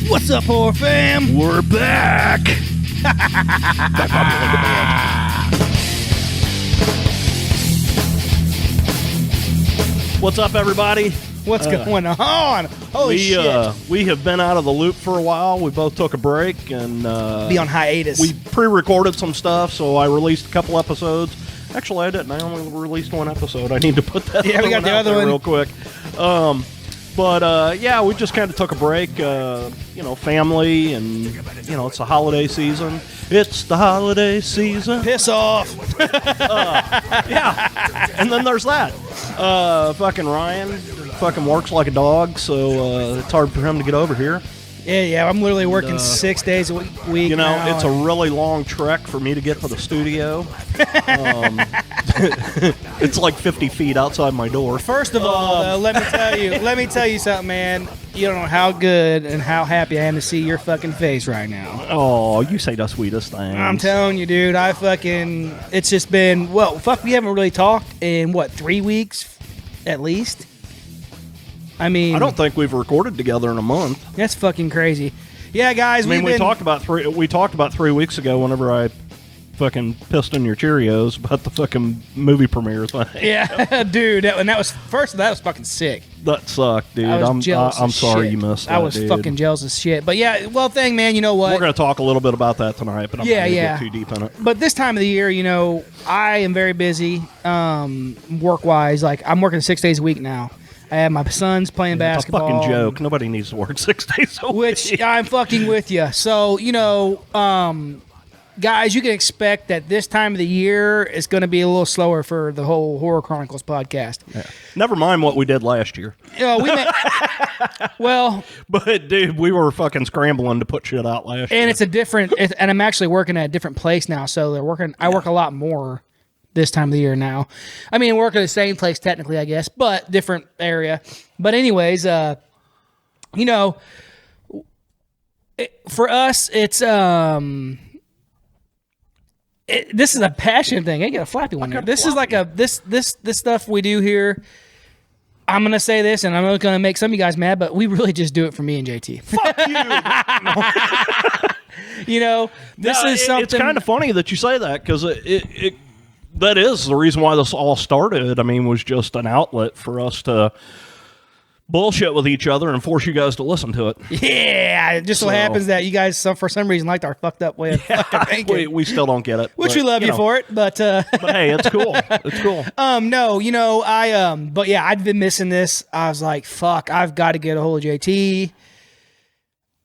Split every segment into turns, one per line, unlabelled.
What's up, horror fam?
We're back. What's up, everybody?
What's going on? Holy shit.
We have been out of the loop for a while. We both took a break and
be on hiatus.
We pre-recorded some stuff, so I released a couple episodes. Actually, I didn't. I only released one episode. I need to put that
we got the other one
real quick. But yeah, we just kind of took a break. Family, and it's the holiday season. It's the holiday season.
Piss off.
Yeah, and then there's that. Fucking Ryan fucking works like a dog, so it's hard for him to get over here.
Yeah, I'm literally working 6 days a week. Now,
it's a really long trek for me to get to the studio. It's like 50 feet outside my door.
First of all, though, let me tell you something, man. You don't know how good and how happy I am to see your fucking face right now.
Oh, you say the sweetest thing.
I'm telling you, dude. It's just been, we haven't really talked in, 3 weeks at least? I mean,
I don't think we've recorded together in a month.
That's fucking crazy. Yeah, guys.
We talked about 3 weeks ago whenever I fucking pissed in your Cheerios about the fucking movie premiere thing.
Yeah, dude. That was fucking sick.
That sucked, dude. I'm sorry you missed that.
I was fucking jealous as shit. But yeah, man. You know what?
We're gonna talk a little bit about that tonight, but I'm not gonna get too deep in it.
But this time of the year, I am very busy, work wise. Like I'm working 6 days a week now. I have my sons playing basketball.
It's a fucking joke. Nobody needs to work 6 days a week.
Which I'm fucking with you. So, guys, you can expect that this time of the year is going to be a little slower for the whole Horror Chronicles podcast.
Yeah. Never mind what we did last year. But dude, we were fucking scrambling to put shit out last year.
And it's and I'm actually working at a different place now, so I work a lot more this time of the year now. I mean, work at the same place technically, I guess, but different area. But anyways, for us, it's this is a passion thing. I get a flappy one here. This is like this stuff we do here. I'm gonna say this, and I'm not gonna make some of you guys mad, but we really just do it for me and JT.
Fuck you.
This is something.
It's kind of funny that you say that because that is the reason why this all started. I mean, was just an outlet for us to bullshit with each other and force you guys to listen to it.
Yeah, it just so happens that you guys, for some reason, liked our fucked up way of fucking thinking.
We still don't get it.
Which we love you for it, but...
but hey, it's cool. It's cool.
But yeah, I'd been missing this. I was like, fuck, I've got to get a hold of JT.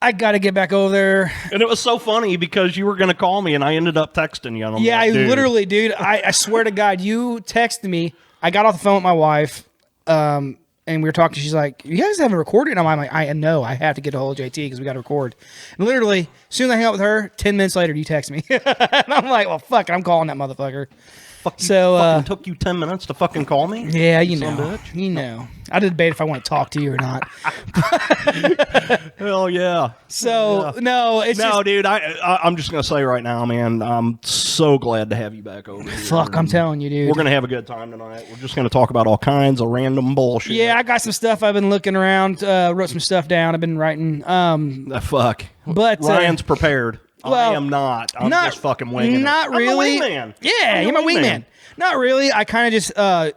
I got to get back over there. And
it was so funny because you were going to call me and I ended up texting you. And
I literally, dude, I swear to God, you texted me. I got off the phone with my wife and we were talking. She's like, you guys haven't recorded? And I'm like, I know. I have to get a hold of JT because we got to record. And literally, as soon as I hang out with her, 10 minutes later, you text me. And I'm like, well, fuck it. I'm calling that motherfucker.
Fucking took you 10 minutes to fucking call me?
Yeah, you know. I did debate if I want to talk to you or not.
Hell yeah.
So, no,
dude, I'm just going to say right now, man, I'm so glad to have you back over here.
Fuck, I'm telling you, dude.
We're going to have a good time tonight. We're just going to talk about all kinds of random bullshit.
Yeah, I got some stuff. I've been looking around, wrote some stuff down. I've been writing.
Fuck. But Ryan's prepared. Well, I am not. I'm just fucking winging it.
Not really.
I'm the wingman.
Yeah, you're my wingman. Not really. I kind of just,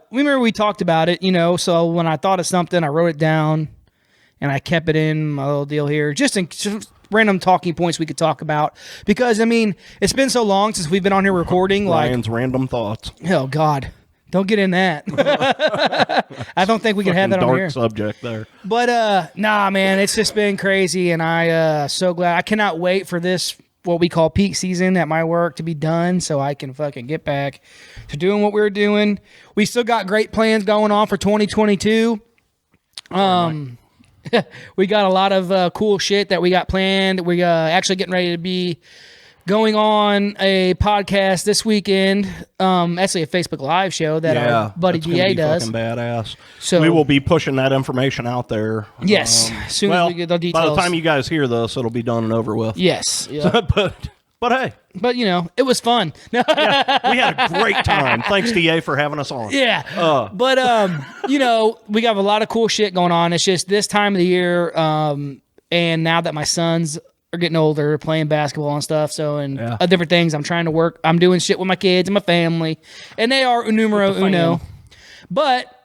remember we talked about it, so when I thought of something, I wrote it down and I kept it in my little deal here, just random talking points we could talk about. Because, I mean, it's been so long since we've been on here recording.
Ryan's random thoughts.
Oh, God. Don't get in that. I don't think we can have that on here.
Dark subject there.
But, nah, man, it's just been crazy, and so glad. I cannot wait for this, what we call peak season at my work, to be done so I can fucking get back to doing what we're doing. We still got great plans going on for 2022. We got a lot of cool shit that we got planned. We actually getting ready to be going on a podcast this weekend. Actually a Facebook Live show that our buddy DA does.
Fucking badass. So we will be pushing that information out there.
Yes. As soon as we get the details.
By the time you guys hear this, it'll be done and over with.
Yes. Yeah.
But But hey.
But, it was fun.
Yeah, we had a great time. Thanks, DA, for having us on.
Yeah. But, we got a lot of cool shit going on. It's just this time of the year, and now that my sons are getting older, playing basketball and stuff, different things, I'm trying to work. I'm doing shit with my kids and my family, and they are numero uno. But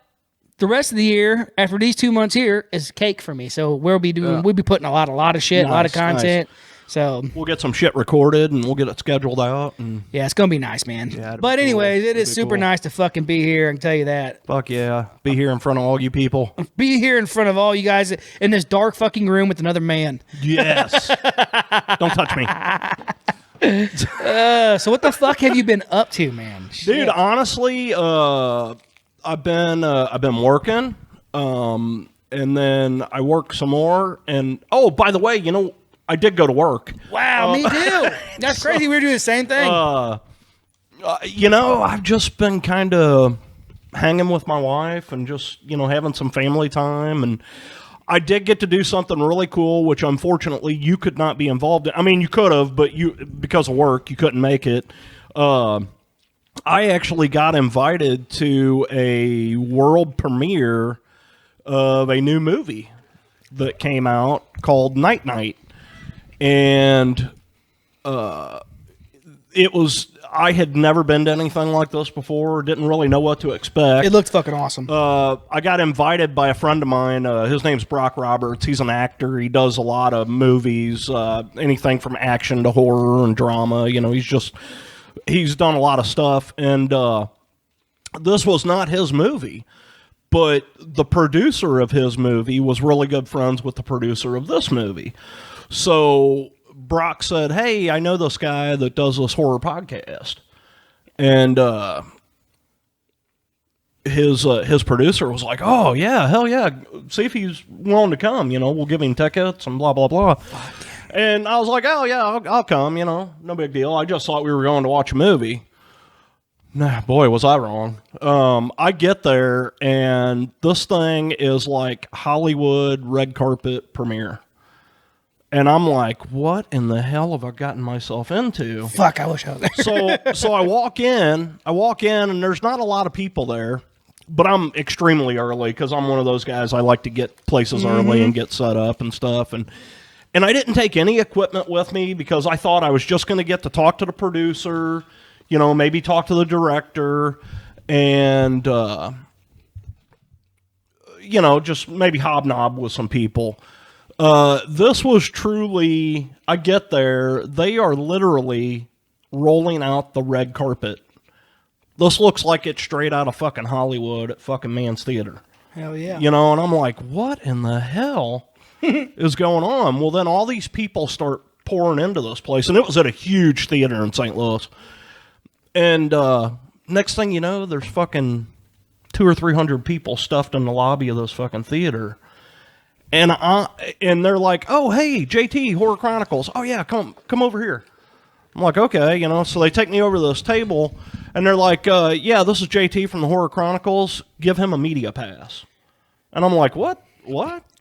the rest of the year, after these 2 months here, is cake for me. So we'll be putting a lot of shit, a lot of content. Nice. So
we'll get some shit recorded and we'll get it scheduled out. And
yeah, it's gonna be nice, man. Yeah, but anyways, it is super nice to fucking be here. I can tell you that.
Fuck yeah, be here in front of all you people.
Be here in front of all you guys in this dark fucking room with another man.
Yes. Don't touch me.
So what the fuck have you been up to, man? Shit.
Dude, honestly, I've been working, and then I work some more. And oh, by the way, I did go to work.
Wow, me too. That's crazy. We're doing the same thing.
I've just been kind of hanging with my wife and just, having some family time. And I did get to do something really cool, which unfortunately you could not be involved in. I mean, you could have, but because of work, you couldn't make it. I actually got invited to a world premiere of a new movie that came out called Night Night. And I had never been to anything like this before, didn't really know what to expect.
It looked fucking awesome.
I got invited by a friend of mine. His name's Brock Roberts. He's an actor. He does a lot of movies, anything from action to horror and drama. He's done a lot of stuff. And this was not his movie. But the producer of his movie was really good friends with the producer of this movie. So Brock said, hey, I know this guy that does this horror podcast. And his producer was like, oh, yeah, hell yeah. See if he's willing to come. We'll give him tickets and blah, blah, blah. And I was like, oh, yeah, I'll come, no big deal. I just thought we were going to watch a movie. Nah, boy, was I wrong. I get there, and this thing is like Hollywood red carpet premiere. And I'm like, what in the hell have I gotten myself into?
Fuck, I wish I was there.
So I walk in, and there's not a lot of people there, but I'm extremely early because I'm one of those guys. I like to get places early and get set up and stuff. And I didn't take any equipment with me because I thought I was just going to get to talk to the producer, maybe talk to the director, and, just maybe hobnob with some people. This was truly, I get there, they are literally rolling out the red carpet. This looks like it's straight out of fucking Hollywood at fucking Man's Theater.
Hell yeah.
And I'm like, what in the hell is going on? Well, then all these people start pouring into this place, and it was at a huge theater in St. Louis. And next thing you know, there's fucking 200 or 300 people stuffed in the lobby of this fucking theater. And they're like, oh, hey, JT, Horror Chronicles. Oh, yeah, come over here. I'm like, okay, so they take me over to this table, and they're like, yeah, this is JT from the Horror Chronicles. Give him a media pass. And I'm like, what?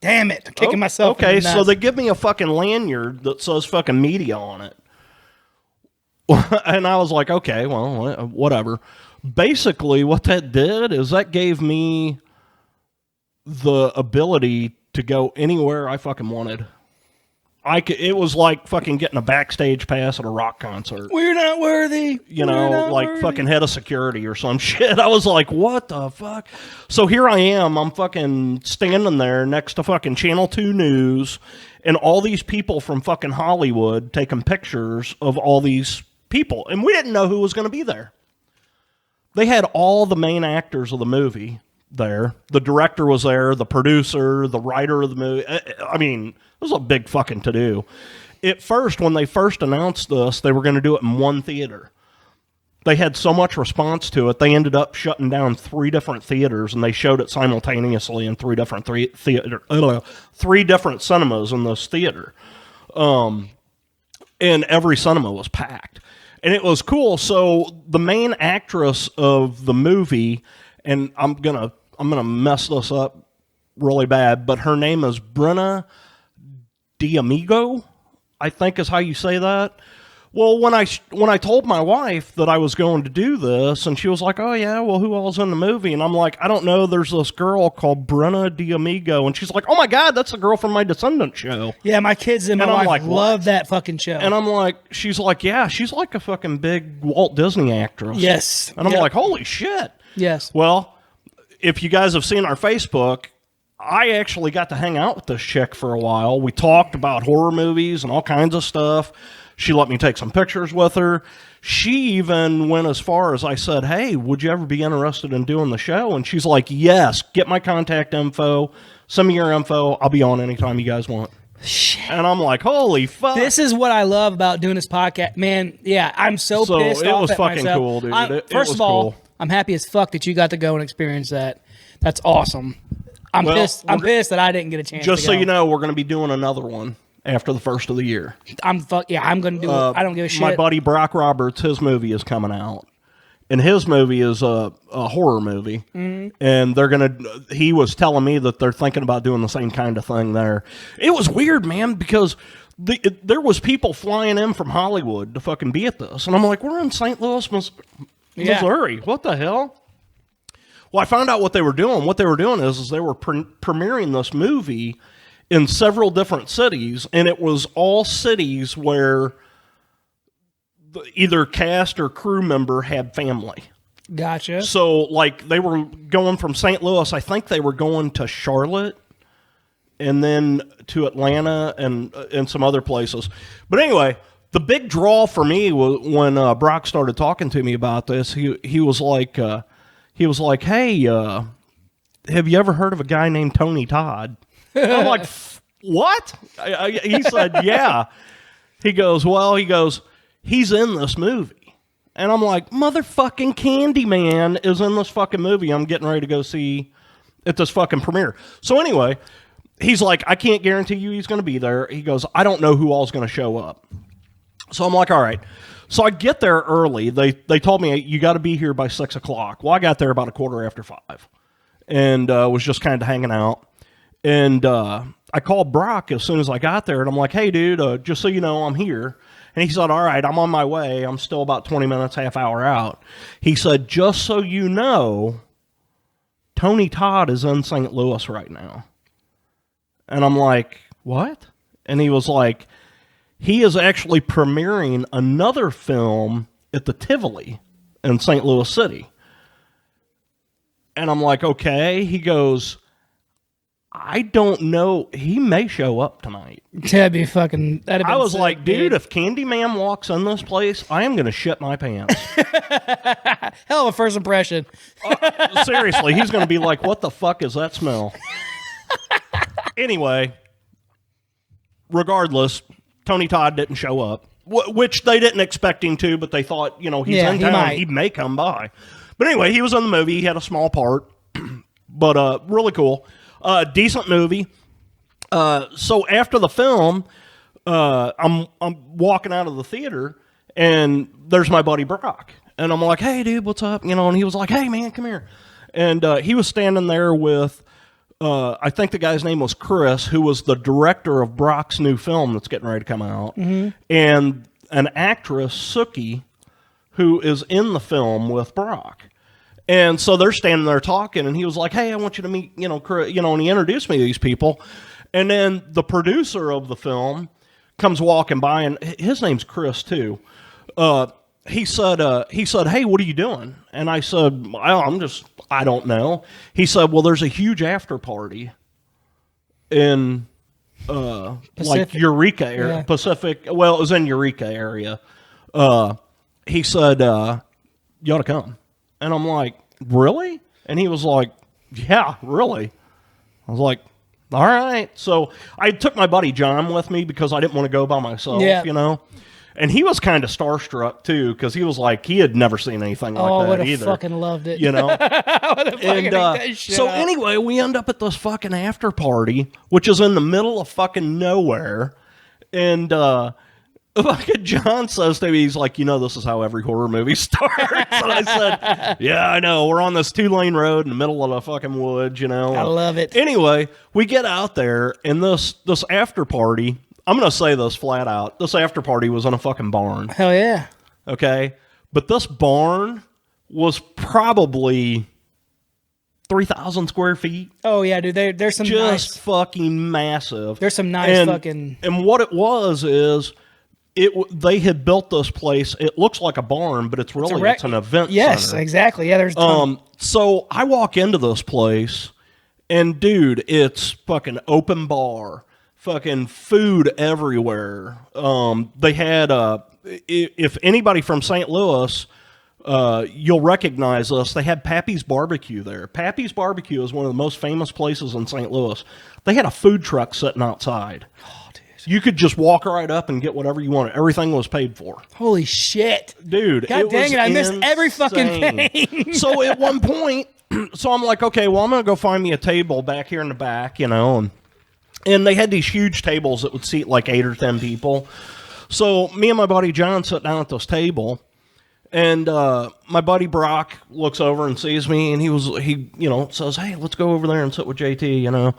Damn it. I'm kicking myself.
Okay, so they give me a fucking lanyard that says fucking media on it. And I was like, okay, well, whatever. Basically, what that did is that gave me the ability to go anywhere I fucking wanted. It was like fucking getting a backstage pass at a rock concert.
We're not worthy.
Fucking head of security or some shit. I was like, what the fuck? So here I am. I'm fucking standing there next to fucking Channel 2 News and all these people from fucking Hollywood taking pictures of all these people. And we didn't know who was going to be there. They had all the main actors of the movie there. The director was there, the producer, the writer of the movie. I mean, it was a big fucking to-do. At first, when they first announced this, they were going to do it in one theater. They had so much response to it, they ended up shutting down 3 different theaters, and they showed it simultaneously in 3 different three different cinemas in this theater. And every cinema was packed. And it was cool. So the main actress of the movie, and I'm gonna mess this up really bad, but her name is Brenna D'Amigo, I think is how you say that. Well, when I told my wife that I was going to do this, and she was like, "Oh yeah, well, who all's in the movie?" And I'm like, "I don't know. There's this girl called Brenna D'Amigo," and she's like, "Oh my God, that's the girl from my Descendant show."
Yeah, my kids and my wife love that fucking show.
And I'm like, she's like, "Yeah, she's like a fucking big Walt Disney actress."
Yes.
And I'm like, "Holy shit!"
Yes.
Well, if you guys have seen our Facebook, I actually got to hang out with this chick for a while. We talked about horror movies and all kinds of stuff. She let me take some pictures with her. She even went as far as I said, "Hey, would you ever be interested in doing the show?" And she's like, "Yes, get my contact info. Send me your info. I'll be on anytime you guys want."
Shit.
And I'm like, holy fuck.
This is what I love about doing this podcast. Man, yeah, I'm so pissed
it
off
was
at
fucking
myself.
cool, dude.
First of all, I'm happy as fuck that you got to go and experience that. That's awesome. I'm pissed that I didn't get a chance
just
to go.
so you know, we're going to be doing another one after the first of the year.
I'm going to do it. I don't give a shit.
My buddy Brock Roberts, his movie is coming out. And his movie is a horror movie. Mm-hmm. And he was telling me that they're thinking about doing the same kind of thing there. It was weird, man, because there was people flying in from Hollywood to fucking be at this. And I'm like, we're in St. Louis, Missouri. What the hell? Well, I found out what they were doing. What they were doing is they were premiering this movie in several different cities, and it was all cities where either cast or crew member had family.
Gotcha.
So, like, they were going from St. Louis. I think they were going to Charlotte and then to Atlanta and some other places. But anyway, the big draw for me was when Brock started talking to me about this. He was like, "Hey, have you ever heard of a guy named Tony Todd?" I'm like, "What?" He said, "Yeah." He goes, "He's in this movie." And I'm like, motherfucking Candyman is in this fucking movie I'm getting ready to go see at this fucking premiere. So anyway, he's like, "I can't guarantee you he's going to be there." He goes, "I don't know who all's going to show up." So I'm like, all right. So I get there early. They told me, "You got to be here by 6 o'clock. Well, I got there about a quarter after 5 and was just kind of hanging out. And I called Brock as soon as I got there, and I'm like, "Hey, dude, just so you know, I'm here." And he said, "All right, I'm on my way. I'm still about 20 minutes, half hour out." He said, "Just so you know, Tony Todd is in St. Louis right now." And I'm like, "What?" And he was like, "He is actually premiering another film at the Tivoli in St. Louis City." And I'm like, "Okay." He goes, "I don't know. He may show up tonight."
That'd be fucking...
I was like, dude, if Candyman walks in this place, I am going to shit my pants.
Hell of a first impression.
Seriously, he's going to be like, "What the fuck is that smell?" Anyway, regardless, Tony Todd didn't show up, which they didn't expect him to, but they thought, he's in town. He may come by. But anyway, he was in the movie. He had a small part, but really cool. Decent movie. So after the film, I'm walking out of the theater, and there's my buddy Brock, and I'm like, "Hey, dude, what's up?" And he was like, "Hey, man, come here." And he was standing there with, I think the guy's name was Chris, who was the director of Brock's new film that's getting ready to come out, and an actress, Suki, who is in the film with Brock. And so they're standing there talking, and he was like, "Hey, I want you to meet, Chris," and he introduced me to these people. And then the producer of the film comes walking by, and his name's Chris too. He said, "Hey, what are you doing?" And I said, "Well, I don't know." He said, "Well, there's a huge after party in like Eureka area, yeah. Pacific. Well, it was in Eureka area." He said, "You ought to come." And I'm like, "Really?" And he was like, "Yeah, really." I was like, "All right." So I took my buddy John with me because I didn't want to go by myself, And he was kind of starstruck too, because he was like, he had never seen anything like that either.
I would have fucking loved it.
So anyway, we end up at this fucking after party, which is in the middle of fucking nowhere. And fucking John says to me, he's like, "This is how every horror movie starts." And I said, "Yeah, I know. We're on this 2-lane road in the middle of the fucking woods,
I love it.
Anyway, we get out there, and this after party, I'm going to say this flat out. This after party was in a fucking barn.
Hell yeah.
Okay? But this barn was probably 3,000 square feet.
Oh yeah, dude. There's some
Just
nice,
fucking massive.
there's some nice fucking.
And what it was is, they had built this place. It looks like a barn, but it's really it's an event
yes,
center.
exactly. Yeah, there's.
So I walk into this place, and dude, it's fucking open bar, fucking food everywhere. They had if anybody from St. Louis, you'll recognize us. They had Pappy's Barbecue there. Pappy's Barbecue is one of the most famous places in St. Louis. They had a food truck sitting outside. Oh, dude. You could just walk right up and get whatever you wanted. Everything was paid for.
Holy shit.
Dude,
God dang it, I missed every fucking thing.
So at one point, so I'm like, okay, well, I'm going to go find me a table back here in the back, and they had these huge tables that would seat like 8 or 10 people. So me and my buddy John sit down at this table, and my buddy Brock looks over and sees me, and he says, hey, let's go over there and sit with JT,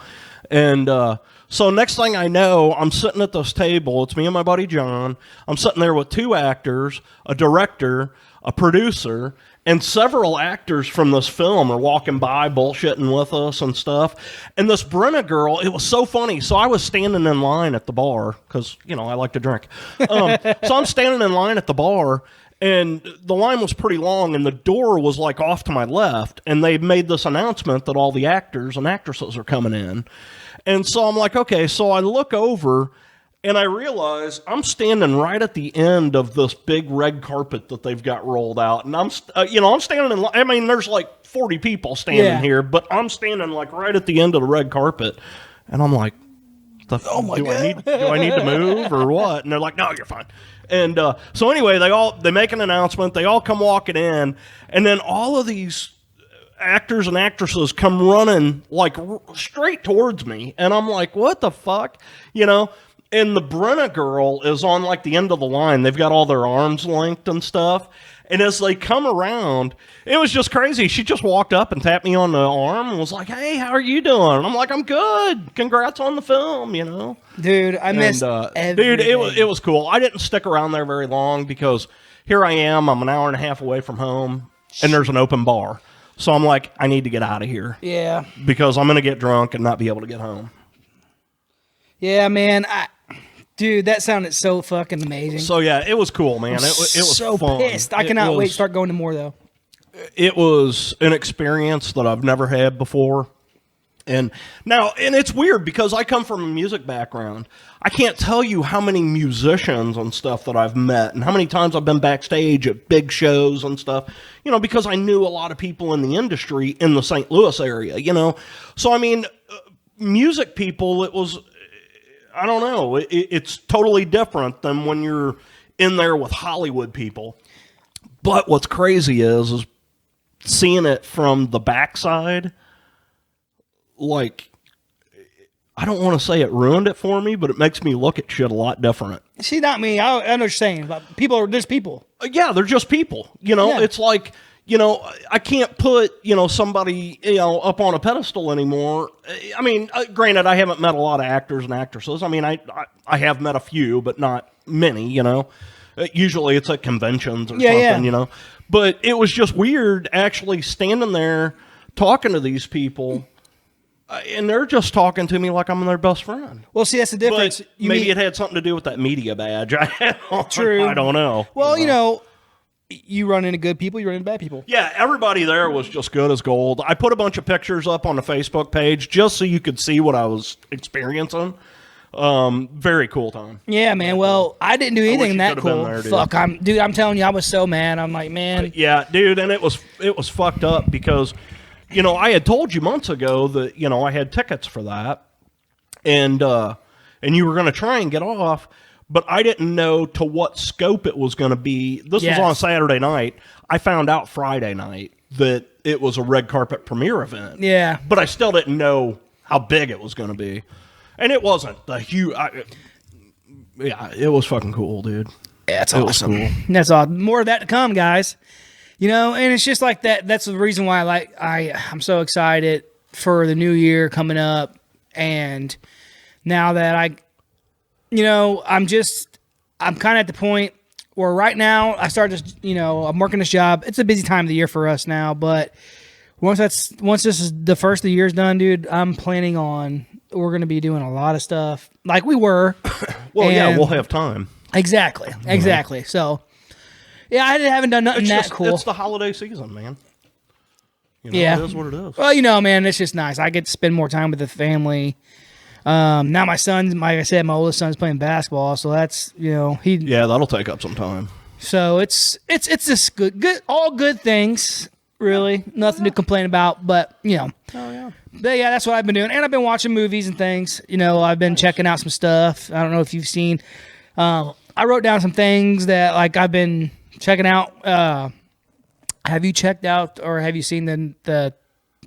And so next thing I know, I'm sitting at this table. It's me and my buddy John. I'm sitting there with 2 actors, a director, a producer, and several actors from this film are walking by, bullshitting with us and stuff. And this Brenna girl, it was so funny. So I was standing in line at the bar because, I like to drink. So I'm standing in line at the bar, and the line was pretty long, and the door was like off to my left. And they made this announcement that all the actors and actresses are coming in. And so I'm like, okay. So I look over, and I realize I'm standing right at the end of this big red carpet that they've got rolled out. And I'm standing in, I mean, there's like 40 people standing here, but I'm standing like right at the end of the red carpet. And I'm like, oh my God. Do I need to move or what? And they're like, no, you're fine. And so anyway, they make an announcement. They all come walking in. And then all of these actors and actresses come running like straight towards me. And I'm like, what the fuck? And the Brenna girl is on like the end of the line. They've got all their arms linked and stuff. And as they come around, it was just crazy. She just walked up and tapped me on the arm and was like, hey, how are you doing? And I'm like, I'm good. Congrats on the film,
Dude, I missed everything.
Dude, it was cool. I didn't stick around there very long because here I am. I'm an hour and a half away from home, and there's an open bar. So I'm like, I need to get out of here.
Yeah.
Because I'm going to get drunk and not be able to get home.
Yeah, man. Dude, that sounded so fucking amazing.
So yeah, it was cool, man. It was
so
fun.
Pissed. I cannot wait to start going to more though.
It was an experience that I've never had before. And it's weird because I come from a music background. I can't tell you how many musicians and stuff that I've met and how many times I've been backstage at big shows and stuff, because I knew a lot of people in the industry in the St. Louis area, So, I mean, music people, it was, I don't know, it's totally different than when you're in there with Hollywood people. But what's crazy is seeing it from the backside. Like, I don't want to say it ruined it for me, but it makes me look at shit a lot different.
See, not me. I know what you're saying. But people are just people.
Yeah, they're just people. It's like, I can't put, somebody, up on a pedestal anymore. I mean, granted, I haven't met a lot of actors and actresses. I mean, I have met a few, but not many, Usually it's at conventions or something, But it was just weird actually standing there talking to these people. And they're just talking to me like I'm their best friend.
Well, see, that's the difference.
But maybe it had something to do with that media badge.
True.
I don't know.
Well, you run into good people, you run into bad people.
Yeah, everybody there was just good as gold. I put a bunch of pictures up on the Facebook page just so you could see what I was experiencing. Very cool time.
Yeah, man. Well, I didn't do anything that cool.
There,
Fuck, I'm telling you, I was so mad. I'm like, man.
Yeah, dude, and it was fucked up because I had told you months ago that, I had tickets for that. And you were going to try and get off, but I didn't know to what scope it was going to be. This was on Saturday night. I found out Friday night that it was a red carpet premiere event.
Yeah.
But I still didn't know how big it was going to be. And it wasn't the huge. It was fucking cool, dude.
Yeah, it's awesome. Cool. That's all. More of that to come, guys. And it's just like that. That's the reason why I'm so excited for the new year coming up. And now that I'm kind of at the point where right now I started just, I'm working this job. It's a busy time of the year for us now, but once this is the first of the year's done, dude, I'm planning on we're going to be doing a lot of stuff like we were.
Well, yeah, we'll have time.
Exactly. So, yeah, I haven't done nothing cool.
It's the holiday season, man.
Yeah,
it is what it is.
Well, man, it's just nice. I get to spend more time with the family. Now my son, like I said, my oldest son's playing basketball, so that's
Yeah, that'll take up some time.
So it's just good, all good things. Really, nothing to complain about, but
Oh yeah.
But yeah, that's what I've been doing, and I've been watching movies and things. I've been checking out some stuff. I don't know if you've seen. I wrote down some things that like I've been checking out. Have you checked out or have you seen the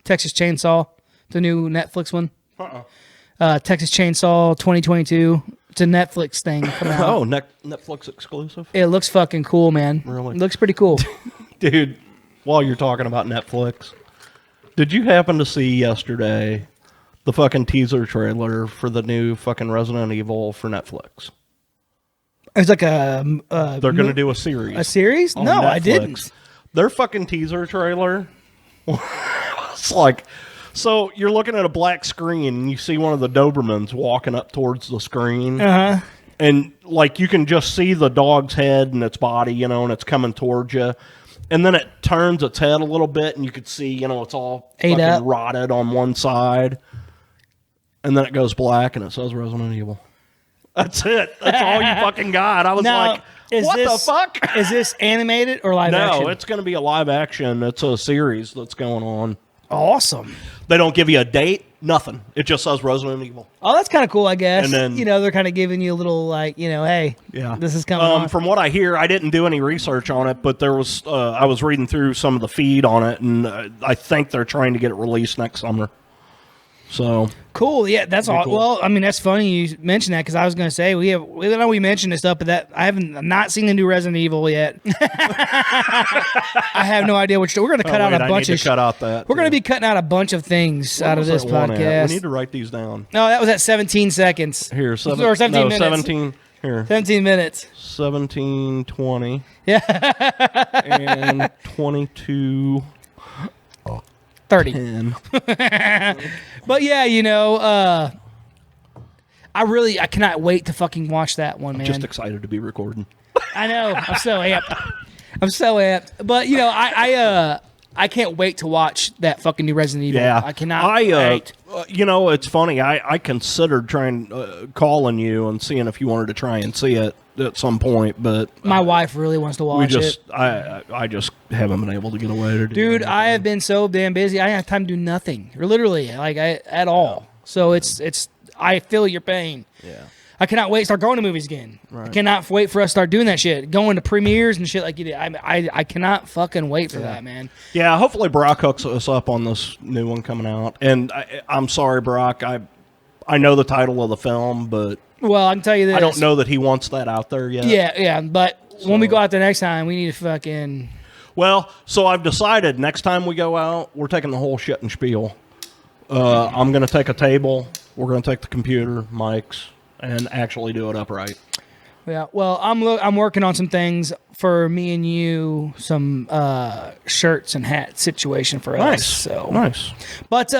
Texas Chainsaw, the new Netflix one? Texas Chainsaw 2022. It's a Netflix thing coming out.
Oh, Netflix exclusive?
It looks fucking cool, man.
Really?
It looks pretty cool.
Dude, while you're talking about Netflix, did you happen to see yesterday the fucking teaser trailer for the new fucking Resident Evil for Netflix?
It's like
they're going to do a series.
A series? No,
Netflix.
I didn't.
Their fucking teaser trailer. It's like, so you're looking at a black screen and you see one of the Dobermans walking up towards the screen.
Uh-huh.
And like you can just see the dog's head and its body, and it's coming towards you. And then it turns its head a little bit and you could see, it's all fucking rotted on one side. And then it goes black and it says Resident Evil. That's it. That's all you fucking got. I was like, what the fuck?
Is this animated or live action?
No, it's going to be a live action. It's a series that's going on.
Awesome.
They don't give you a date, nothing. It just says Resident Evil.
Oh, that's kind of cool, I guess.
And then,
they're kind of giving you a little, like, hey, this is coming on.
From what I hear, I didn't do any research on it, but there was, I was reading through some of the feed on it, and I think they're trying to get it released next summer. So
cool, yeah, that's all.
Cool.
Well, I mean, that's funny you mentioned that because I was going to say we mentioned this stuff, but that I haven't not seen the new Resident Evil yet. I have no idea which. We're going to cut out a bunch of.
Cut out that.
We're going to be cutting out a bunch of things out of this podcast.
We need to write these down.
No, that was at 17 seconds.
Here,
or 17 minutes.
17. Here,
17 minutes.
17, 20.
Yeah.
And 22.
30.
10.
But yeah, I cannot wait to fucking watch that one, man.
Just excited to be recording.
I know. I'm so amped. But I can't wait to watch that fucking new Resident Evil.
Yeah,
I cannot wait.
It's funny. I considered calling you and seeing if you wanted to try and see it at some point, but
my wife really wants to watch it.
I just haven't been able to get away to do.
Dude,
anything.
I have been so damn busy. I don't have time to do nothing, literally, at all. So it's. I feel your pain.
Yeah.
I cannot wait to start going to movies again.
Right.
I cannot wait for us to start doing that shit, going to premieres and shit like you did. I cannot fucking wait for that, man.
Yeah, hopefully Brock hooks us up on this new one coming out. And I'm sorry, Brock. I know the title of the film, but
well, I can tell you this.
I don't know that he wants that out there yet.
Yeah, but when we go out there next time, we need to fucking.
Well, so I've decided next time we go out, we're taking the whole shit and spiel. I'm going to take a table. We're going to take the computer, mics, and actually do it upright.
Yeah, well, I'm working on some things for me and you, some shirts and hat situation for us. So
nice.
But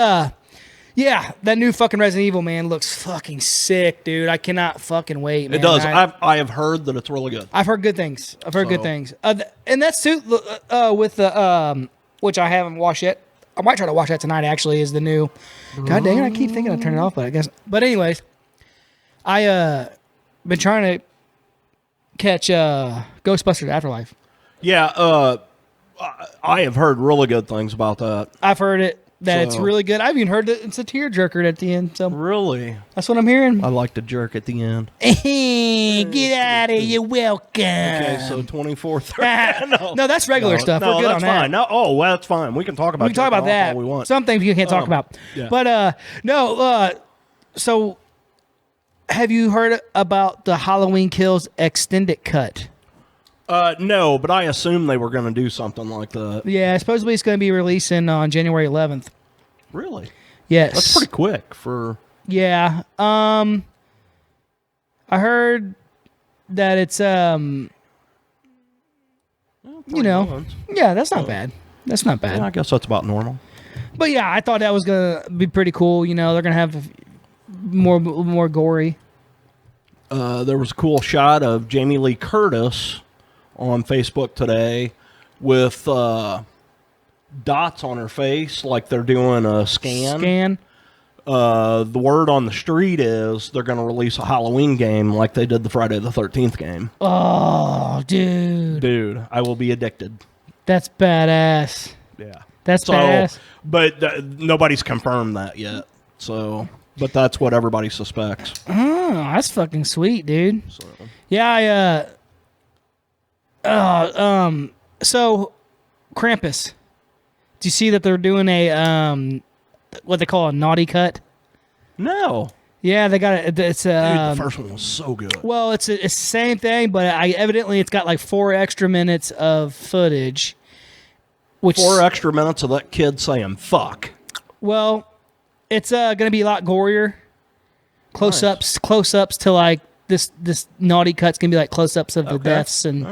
yeah, that new fucking Resident Evil, man, looks fucking sick, dude. I cannot fucking wait, man.
It does. I have heard that it's really good.
I've heard good things. Good things. And that's too with the which I haven't watched yet. I might try to watch that tonight. Actually, is the new. God dang it! I keep thinking I turn it off, but I guess. But anyways, I been trying to catch Ghostbusters Afterlife.
Yeah, I have heard really good things about that.
I've heard it's really good. I've even heard that it's a tearjerker at the end. So
really,
that's what I'm hearing.
I like to jerk at the end.
Get out of here! You're welcome.
Okay, so 24:30.
No, that's regular stuff. We're good
that's
on
fine.
that.
No, well, that's fine. We can talk about.
We can talk about that.
All we want.
Some things you can't talk about.
Yeah.
But no. So, have you heard about the Halloween Kills extended cut?
No, but I assume they were going to do something like that.
Yeah, supposedly it's going to be releasing on January 11th.
Really?
Yes.
That's pretty quick for...
Yeah. I heard that it's
villains.
yeah, that's not bad. That's not bad.
Yeah, I guess that's about normal.
But yeah, I thought that was gonna be pretty cool. You know, they're gonna have more gory.
There was a cool shot of Jamie Lee Curtis on Facebook today with dots on her face, like they're doing a scan. The word on the street is they're going to release a Halloween game like they did the Friday the 13th game.
Oh,
Dude, I will be addicted.
That's badass.
Yeah.
That's badass.
But nobody's confirmed that yet. So, but that's what everybody suspects.
Oh, that's fucking sweet, dude.
So.
Yeah, so Krampus. Do you see that they're doing a what they call a naughty cut?
No.
Yeah, they got it. It's
Dude, the first one was so good.
Well, it's the same thing, but evidently it's got like 4 extra minutes of footage. Which
4 extra minutes of that kid saying fuck.
Well, it's going to be a lot gorier. Close-ups to like this naughty cut's going to be like close-ups of the deaths and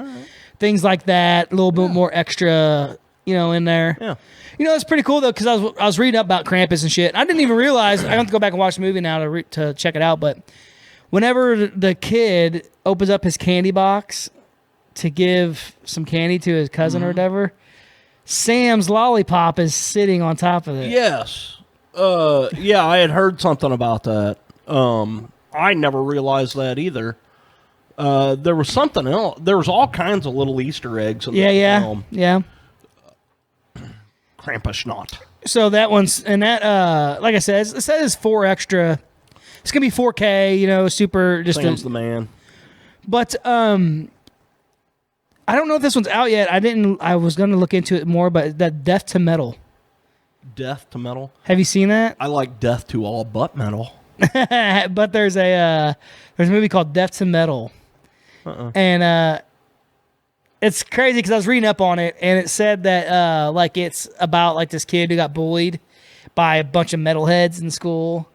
things like that. A little bit more extra, in there.
Yeah.
It's pretty cool though because I was reading up about Krampus and shit. I didn't even realize. I have to go back and watch the movie now to check it out. But whenever the kid opens up his candy box to give some candy to his cousin or whatever, Sam's lollipop is sitting on top of it.
Yes. Yeah, I had heard something about that. I never realized that either. There was something else. There was all kinds of little Easter eggs in the film.
Yeah.
Krampus not.
So that one's, and that, like I said, it says 4 extra. It's going to be 4K, super.
Sam's the man.
But, I don't know if this one's out yet. I was going to look into it more, but that Death to Metal.
Death to Metal?
Have you seen that?
I like Death to All But Metal.
But there's a movie called Death to Metal. And, it's crazy because I was reading up on it, and it said that like it's about like this kid who got bullied by a bunch of metalheads in school,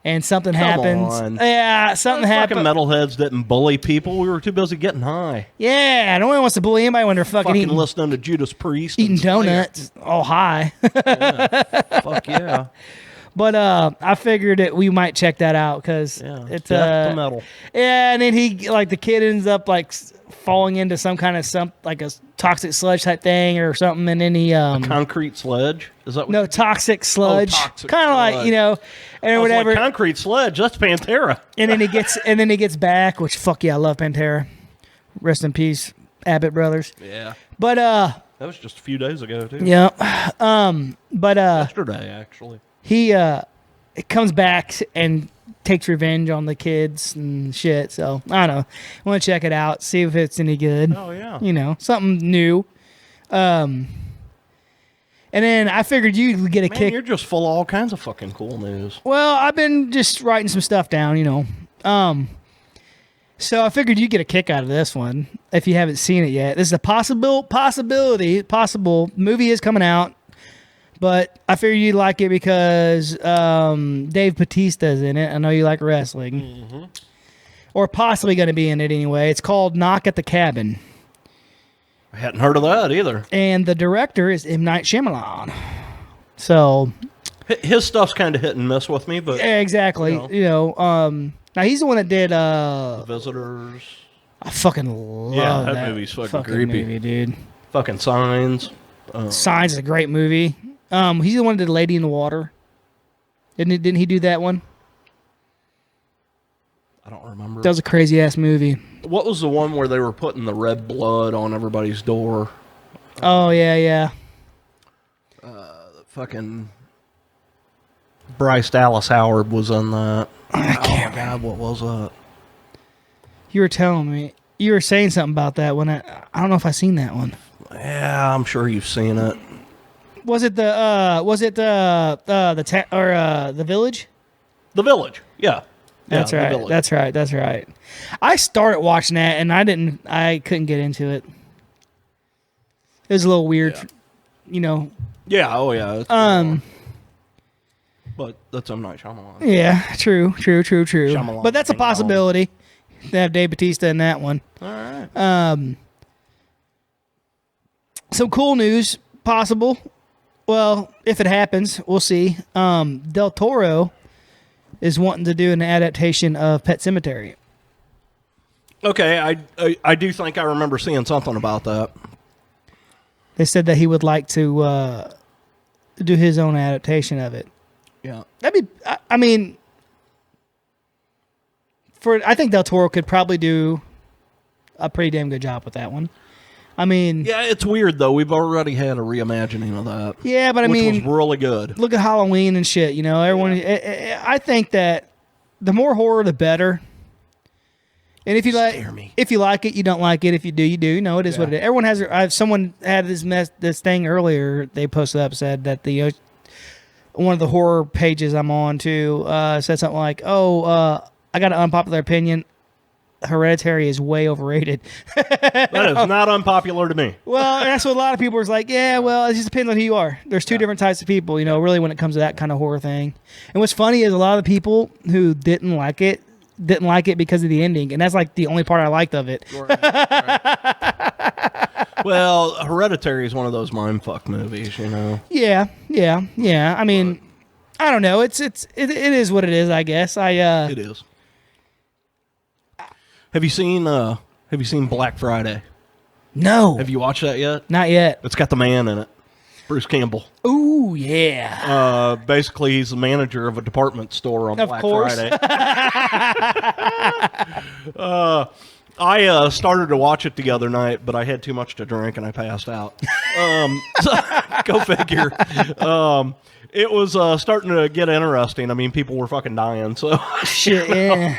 and something happens.
On.
Yeah, something happened.
Fucking metalheads didn't bully people. We were too busy getting high.
Yeah, no one wants to bully anybody when they're fucking eating,
listening to Judas Priest,
eating donuts, all high.
Fuck yeah.
But I figured that we might check that out because it's
Death to Metal.
Yeah, and then the kid ends up like falling into some kind of like a toxic sludge type thing or something, and then he
a concrete sledge. Is that what
no toxic sludge? Kind of like and whatever.
Like concrete sludge. That's Pantera.
And then he gets back, which fuck yeah, I love Pantera. Rest in peace, Abbott brothers.
Yeah.
But
that was just a few days ago too.
Yeah. But
yesterday actually.
He comes back and takes revenge on the kids and shit. So I don't know. I want to check it out, see if it's any good.
Oh yeah.
Something new. And then I figured you'd get a kick.
You're just full of all kinds of fucking cool news.
Well, I've been just writing some stuff down, So I figured you'd get a kick out of this one if you haven't seen it yet. This is a possible movie is coming out. But I figured you'd like it because Dave Bautista's in it. I know you like wrestling. Mm-hmm. Or possibly going to be in it anyway. It's called Knock at the Cabin.
I hadn't heard of that either.
And the director is M. Night Shyamalan. So
his stuff's kind of hit and miss with me, but
yeah, exactly. Now he's the one that did
Visitors.
I fucking love that
movie's fucking creepy,
movie, dude.
Fucking Signs.
Signs is a great movie. He's the one that did Lady in the Water. Didn't he do that one?
I don't remember.
That was a crazy ass movie.
What was the one where they were putting the red blood on everybody's door?
Oh yeah.
Fucking Bryce Dallas Howard was on that.
I can't.
Oh my God, what was that?
You were telling me. You were saying something about that one. I don't know if I seen that one.
Yeah, I'm sure you've seen it.
Was it the Village?
The Village, yeah.
That's right. That's right. I started watching that and I couldn't get into it. It was a little weird,
Yeah, oh yeah. But that's M. Night Shyamalan.
Yeah, true.
Shyamalan,
But that's a possibility. They have Dave Bautista in that one.
All right.
Some cool news, possible. Well, if it happens, we'll see. Del Toro is wanting to do an adaptation of Pet Sematary.
Okay, I do think I remember seeing something about that.
They said that he would like to do his own adaptation of it.
Yeah.
That'd be, I mean, I think Del Toro could probably do a pretty damn good job with that one. I mean,
Yeah, it's weird though. We've already had a reimagining of that.
yeah, but I
which
mean,
was really good.
look at Halloween and shit. You know, everyone. I think that the more horror, the better. And if you
Scare me.
if you like it, you don't like it. If you do, you do. You know, it is what it is. Everyone has. Someone had this thing earlier. They posted up said that the one of the horror pages I'm on too said something like, "Oh, I got an unpopular opinion. Hereditary is way overrated."
That is not unpopular to me.
Well, that's what a lot of people are like, yeah, well, it just depends on who you are. There's two different types of people, you know, really when it comes to that kind of horror thing. And what's funny is a lot of the people who didn't like it because of the ending. And that's like the only part I liked of it.
Right. Well, Hereditary is one of those mindfuck movies, you know.
Yeah. I mean, I don't know. It is what it is, I guess.
It is. Have you seen Black Friday?
No.
Have you watched that yet?
Not yet.
It's got the man in it, Bruce Campbell.
Ooh, yeah.
Basically, he's the manager of a department store on Black Friday. I started to watch it the other night, but I had too much to drink and I passed out. Go figure. It was starting to get interesting. I mean, people were fucking dying. So
Shit, yeah.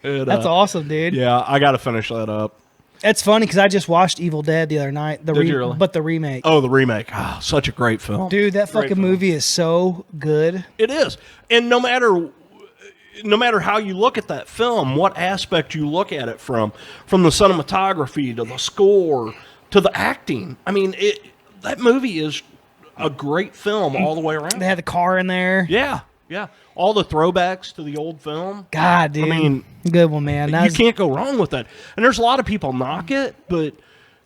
That's awesome, dude.
Yeah, I got to finish that up.
It's funny because I just watched Evil Dead the other night.
Did you really?
But the remake.
Oh, the remake. Oh, such a great film.
Dude, that fucking movie is so good.
It is. And no matter how you look at that film, what aspect you look at it from the cinematography to the score to the acting. I mean, that movie is a great film all the way around.
They had the car in there.
Yeah. All the throwbacks to the old film.
God, dude.
I mean,
good one, man.
You can't go wrong with that. And there's a lot of people knock it, but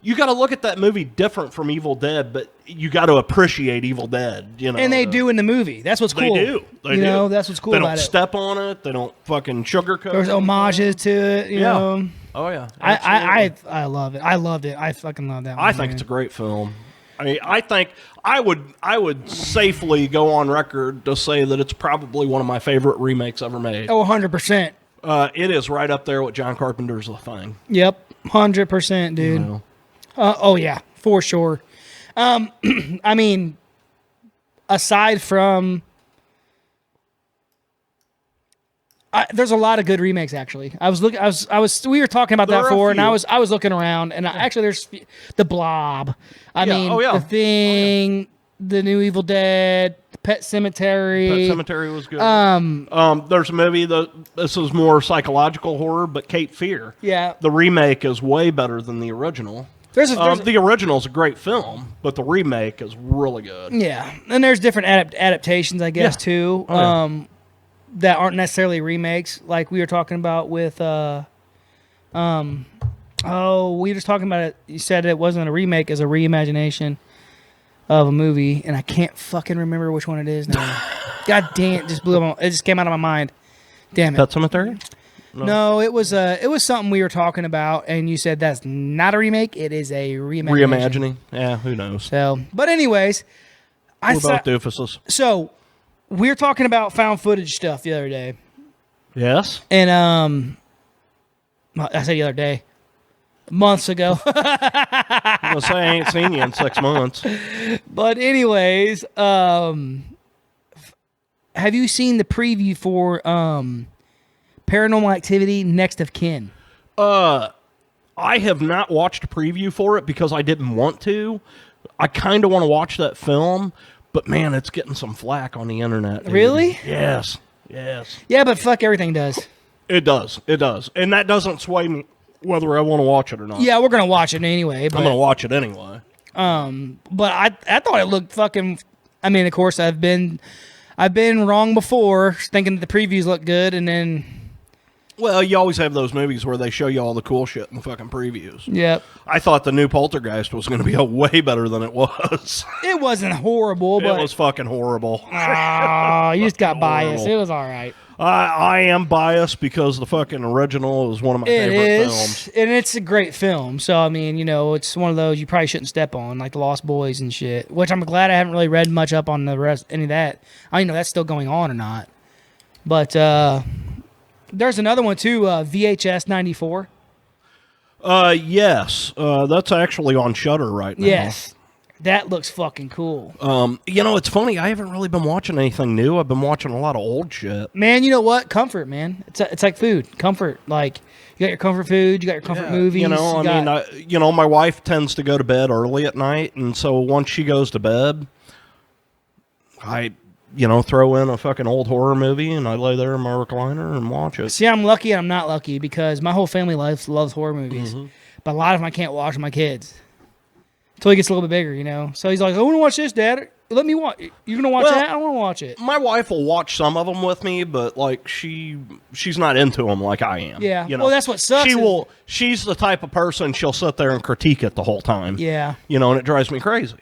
you got to look at that movie different from Evil Dead, but you got to appreciate Evil Dead, you know.
And they do in the movie. That's what's cool.
They do.
You know, that's what's cool
they
about
don't
it.
step on it. They don't fucking sugarcoat it.
There's homages to it, you know.
Oh, yeah.
I love it. I loved it. I fucking love that one.
I think it's a great film. I mean, I think I would safely go on record to say that it's probably one of my favorite remakes ever made.
Oh, 100%.
It is right up there with John Carpenter's The Thing.
Yep, 100%, dude.
You know?
Oh, yeah, for sure. I mean, aside from... there's a lot of good remakes, actually. We were talking about that before, and I was looking around, and actually, there's The Blob. The Thing, the new Evil Dead, Pet Sematary.
Pet Sematary was good. There's a movie this is more psychological horror, but Cape Fear.
Yeah,
the remake is way better than the original. The original's a great film, but the remake is really good.
Yeah, and there's different adaptations, I guess, too. That aren't necessarily remakes, like we were talking about with we were just talking about it. You said it wasn't a remake, it's a reimagination of a movie, and I can't fucking remember which one it is now. God damn, it just it just came out of my mind. Damn it.
Pet Sematary?
No, it was something we were talking about, and you said that's not a remake, it is a reimagining.
Yeah, who knows?
So, but anyways,
we're both doofuses.
So we were talking about found footage stuff the other day.
Yes.
And I said the other day, months ago.
I'm gonna say I ain't seen you in 6 months.
But anyways, have you seen the preview for Paranormal Activity: Next of Kin?
I have not watched a preview for it because I didn't want to. I kind of want to watch that film. But, man, it's getting some flack on the internet. Dude.
Really?
Yes.
Yeah, but fuck, everything does.
It does. And that doesn't sway me whether I want to watch it or not.
Yeah, we're going to watch it anyway. But,
I'm going to watch it anyway.
But I thought it looked fucking... I mean, of course, I've been wrong before, thinking that the previews look good, and then
Well, you always have those movies where they show you all the cool shit in the fucking previews.
Yep.
I thought the new Poltergeist was going to be way better than it was.
It wasn't horrible, but
It was fucking horrible.
oh, you just got biased.
Horrible.
It was all right.
I am biased because the fucking original is one of my
It
favorite
is,
films.
and it's a great film. So I mean, you know, it's one of those you probably shouldn't step on, like the Lost Boys and shit. Which I'm glad I haven't really read much up on the rest, any of that. I don't know that's still going on or not. But there's another one too, VHS 94.
Yes, that's actually on Shudder right now.
Yes, that looks fucking cool.
You know, it's funny. I haven't really been watching anything new. I've been watching a lot of old shit.
Man, you know what? Comfort, man. It's like food. Comfort. Like you got your comfort food, you got your comfort movies.
You know, you know, my wife tends to go to bed early at night, and so once she goes to bed, I, you know, throw in a fucking old horror movie, and I lay there in my recliner and watch it.
See, I'm lucky and I'm not lucky because my whole family loves horror movies, but a lot of them I can't watch with my kids until he gets a little bit bigger, you know. So he's like, "I want to watch this, Dad. Let me watch. You're gonna watch that? I want to watch it."
My wife will watch some of them with me, but like she's not into them like I am.
Yeah.
You know?
Well, that's what sucks.
She's the type of person she'll sit there and critique it the whole time.
Yeah.
You know, and it drives me crazy.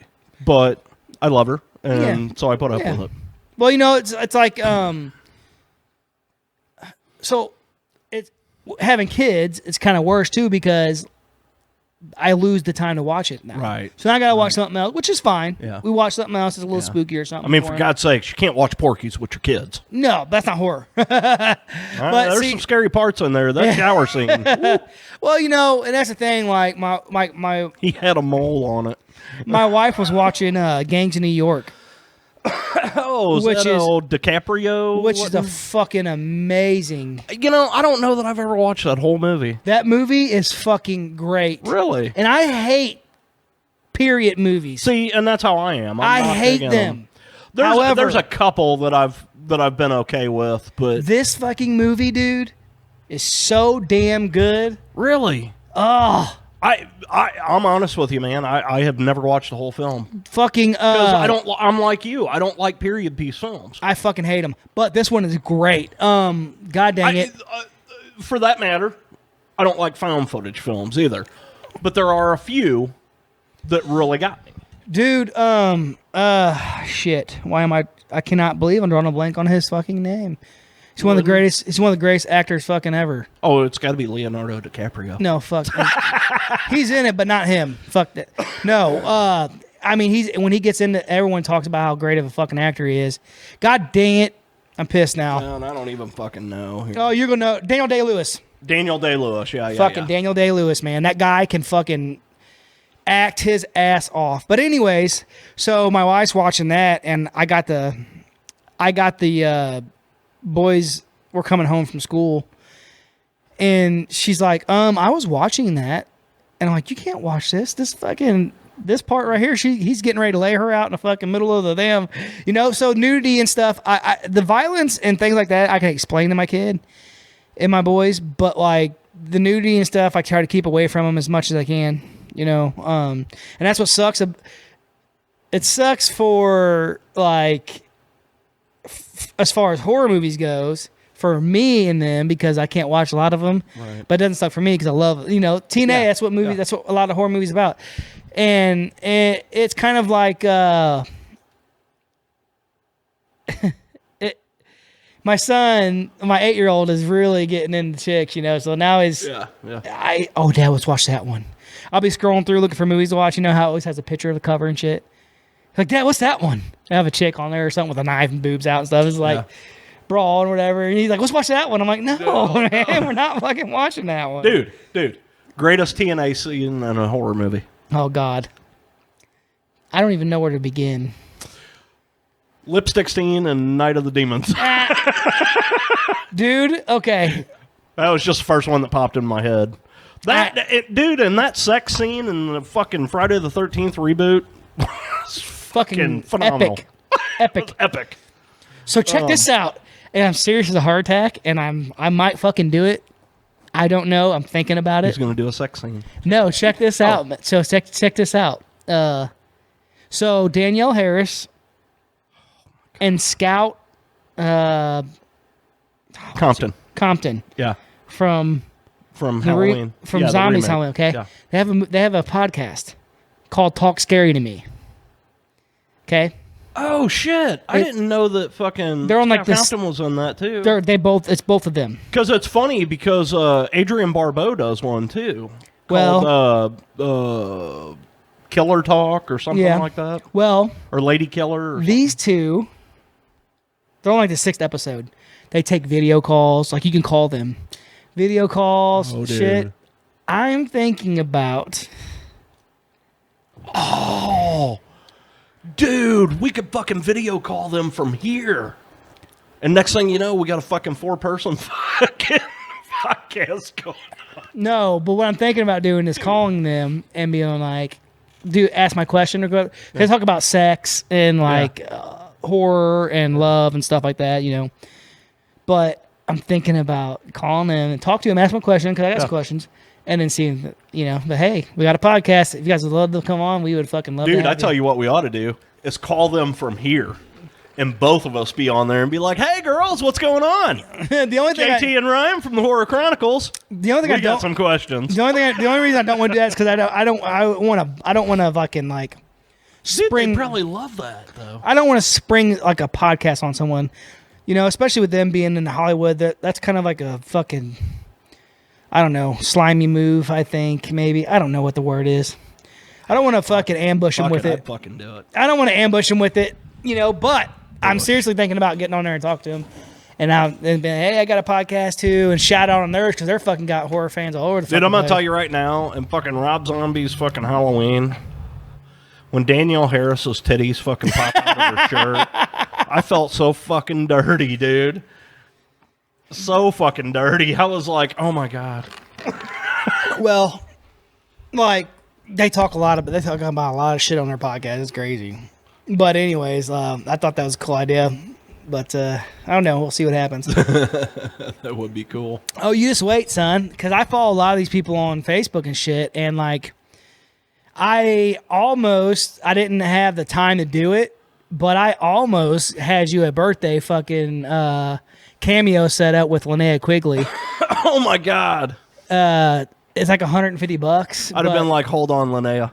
But I love her, and so I put up with it.
Well, you know, it's like so it's having kids. It's kind of worse too because I lose the time to watch it now.
Right.
So now I gotta watch something else, which is fine.
Yeah.
We watch something else that's a little spooky or something.
I mean, for God's sakes, you can't watch Porky's with your kids.
No, that's not horror.
But there's some scary parts in there. That shower scene.
Well, you know, and that's the thing. Like my
He had a mole on it.
my wife was watching Gangs in New York.
Oh, is that old DiCaprio?
Which is a fucking amazing.
You know, I don't know that I've ever watched that whole movie.
That movie is fucking great.
Really?
And I hate period movies.
See, and that's how I am.
I hate them. However,
there's a couple that I've been okay with, but
this fucking movie, dude, is so damn good.
Really?
Oh,
I'm honest with you, man. I have never watched the whole film.
fucking
I'm like you. I don't like period piece films.
I fucking hate them. But this one is great. God dang it.
For that matter, I don't like found footage films either. But there are a few that really got me.
Dude, shit. Why am I cannot believe I'm drawing a blank on his fucking name. He's one of the greatest. He's one of the greatest actors fucking ever.
Oh, it's got to be Leonardo DiCaprio.
No, fuck. He's in it, but not him. Fuck that. No. I mean, when he gets into, everyone talks about how great of a fucking actor he is. God dang it, I'm pissed now.
Man, I don't even fucking know.
Oh, you're gonna know Daniel Day-Lewis.
Daniel Day-Lewis. Yeah.
Fucking Daniel Day-Lewis, man. That guy can fucking act his ass off. But anyways, so my wife's watching that, and I got the boys were coming home from school, and she's like, I was watching that, and I'm like, you can't watch this part right here. He's getting ready to lay her out in the fucking middle of the damn, you know. So nudity and stuff, the violence and things like that, I can explain to my kid and my boys, but like the nudity and stuff, I try to keep away from them as much as I can, you know. And that's what sucks. It sucks for like. As far as horror movies goes, for me and them, because I can't watch a lot of them, right. But it doesn't suck for me because I love, you know, teen A. That's what movies. That's what a lot of horror movies about, and it's kind of like my son, my 8-year-old, is really getting into chicks, you know. So now he's Dad, let's watch that one. I'll be scrolling through looking for movies to watch. You know how it always has a picture of the cover and shit. Like, Dad, what's that one? I have a chick on there or something with a knife and boobs out and stuff. It's like brawl and whatever. And he's like, let's watch that one. I'm like, no, man, we're not fucking watching that one.
Dude, greatest TNA scene in a horror movie.
Oh, God. I don't even know where to begin.
Lipstick scene and Night of the Demons.
Dude, okay.
That was just the first one that popped in my head. Dude, and that sex scene in the fucking Friday the 13th reboot.
Fucking
phenomenal.
Epic. So check this out. And I'm serious as a heart attack, and I might fucking do it. I don't know. I'm thinking about it.
He's gonna do a sex scene.
No, check this out. So check this out. So Danielle Harris and Scout
Compton.
Compton.
Yeah.
from
Halloween.
from
Yeah, the
Zombies
remake.
Halloween. Okay,
Yeah.
they have a podcast called Talk Scary to Me. Okay,
Oh shit! I didn't know that fucking
they're on, like, this-
Southampton was on that too.
it's both of them.
Because it's funny because Adrian Barbeau does one too.
Well-
Called Killer Talk or something
Yeah.
like that,
Well,
or Lady Killer. Or
these two, they're on like the 6th episode. They take video calls, like you can call them, video calls,
Oh, dude.
shit. I'm thinking about.
Oh, dude, we could fucking video call them from here. And next thing you know, we got a fucking 4-person fucking podcast going.
No, but what I'm thinking about doing is calling them and being like, ask my question or go. They talk about sex and like horror and love and stuff like that, you know. But I'm thinking about calling them and talk to them, ask my question because I got some questions, and then seeing, you know, but hey, we got a podcast. If you guys would love to come on, we would fucking love.
Dude, I tell you what, we ought to do is call them from here, and both of us be on there and be like, "Hey, girls, what's going on?"
the only thing
JT and Ryan from the Horror Chronicles.
the only thing
We
I
got
don't,
some questions.
the only reason I don't want to do that is because I don't want to fucking like
Dude,
spring.
they probably love that though.
I don't want to spring like a podcast on someone, you know, especially with them being in Hollywood. That's kind of like a fucking, I don't know, slimy move. I think maybe I don't know what the word is. I don't want to fucking ambush them with
I'd
it.
fucking do it.
I don't want to ambush them with it, you know. But I'm seriously thinking about getting on there and talk to them. And being, hey, I got a podcast too, and shout out on theirs because they're fucking got horror fans all over the.
Dude, I'm gonna
place.
tell you right now, in fucking Rob Zombie's fucking Halloween, when Danielle Harris's titties fucking popped out of her shirt, I felt so fucking dirty, dude. So fucking dirty. I was like, oh my god.
Well, like they talk about a lot of shit on their podcast. It's crazy. But anyways, I thought that was a cool idea. But I don't know. We'll see what happens.
That would be cool.
Oh, you just wait, son, because I follow a lot of these people on Facebook and shit, and like I didn't have the time to do it, but I almost had you a birthday fucking cameo set up with Linnea Quigley.
Oh my god.
It's like $150.
I'd have been like, hold on, Linnea.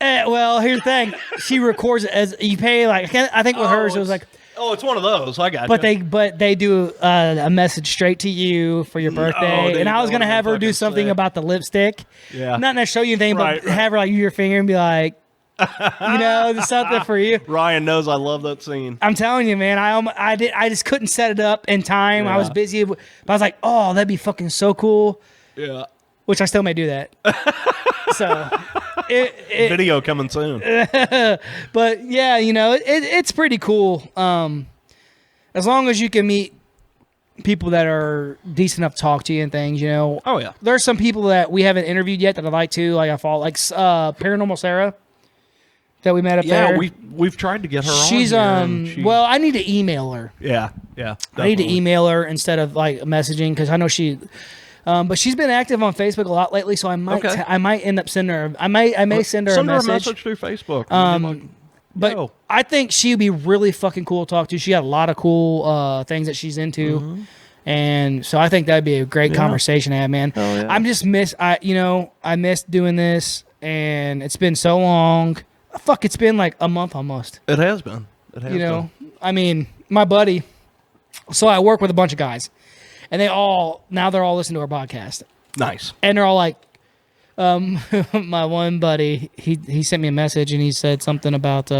Well, here's the thing. She records it as you pay like I think with hers it was like.
Oh, it's one of those. I got
But
you.
they do a message straight to you for your birthday,
dude,
and I was
that
gonna
would've
have
been
her do
fucking
something
sick.
about the lipstick.
Yeah.
Not to show you anything,
Right,
but
right.
have her like use your finger and be like, you know, something for you.
Ryan knows I love that scene.
I'm telling you, man. I just couldn't set it up in time. I was
Yeah.
busy, but I was like, oh, that'd be fucking so cool.
Yeah.
Which I still may do that. So,
Video coming soon.
but yeah, you know, it's pretty cool. As long as you can meet people that are decent enough to talk to you and things, you know.
Oh yeah.
There's some people that we haven't interviewed yet that I'd like to. Like I follow, like Paranormal Sarah that we met up
Yeah,
there.
we've tried to get her
She's
on here, and
well, I need to email her.
yeah.
I need to
definitely.
email her instead of like messaging because I know she. But she's been active on Facebook a lot lately, so I might
Okay.
I might end up sending her. I may send her a message.
through Facebook.
But
Yo.
I think she'd be really fucking cool to talk to. She got a lot of cool things that she's into.
Mm-hmm.
And so I think that'd be a great conversation to have, man.
Hell yeah.
I'm just I miss doing this, and it's been so long. Fuck, it's been like a month almost.
It has been. It has
You know, I mean, my buddy. So I work with a bunch of guys, and they're all listening to our podcast,
been. Nice.
and they're all like, my one buddy, he sent me a message and he said something about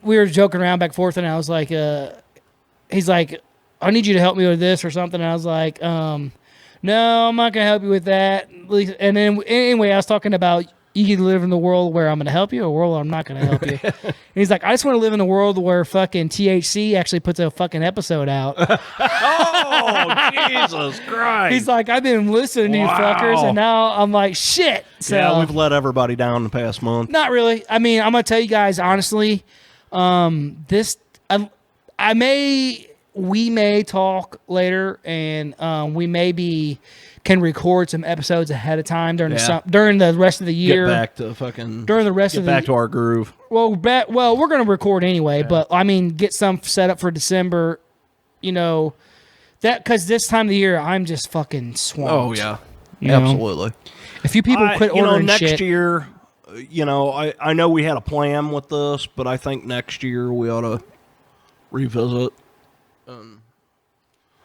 we were joking around back and forth, and I was like, he's like, I need you to help me with this or something. And I was like, no, I'm not gonna help you with that. And then anyway, I was talking about you can live in the world where I'm gonna help you or a world where I'm not gonna help you. And he's like, I just want to live in a world where fucking THC actually puts a fucking episode out.
Oh, Jesus Christ.
He's like, I've been listening to you fuckers, and now I'm like, shit. So
yeah, we've let everybody down the past month.
not really. I mean, I'm gonna tell you guys honestly. We may talk later, and we can record some episodes ahead of time during the rest of the year.
Get back to fucking.
During the rest
Get
of
back to our groove.
Well, we're gonna record anyway, but I mean, get some set up for December. You know, That because this time of the year, I'm just fucking swamped.
Oh yeah,
You know?
absolutely.
A few people quit ordering
next
shit.
year, I know we had a plan with this, but I think next year we ought to revisit and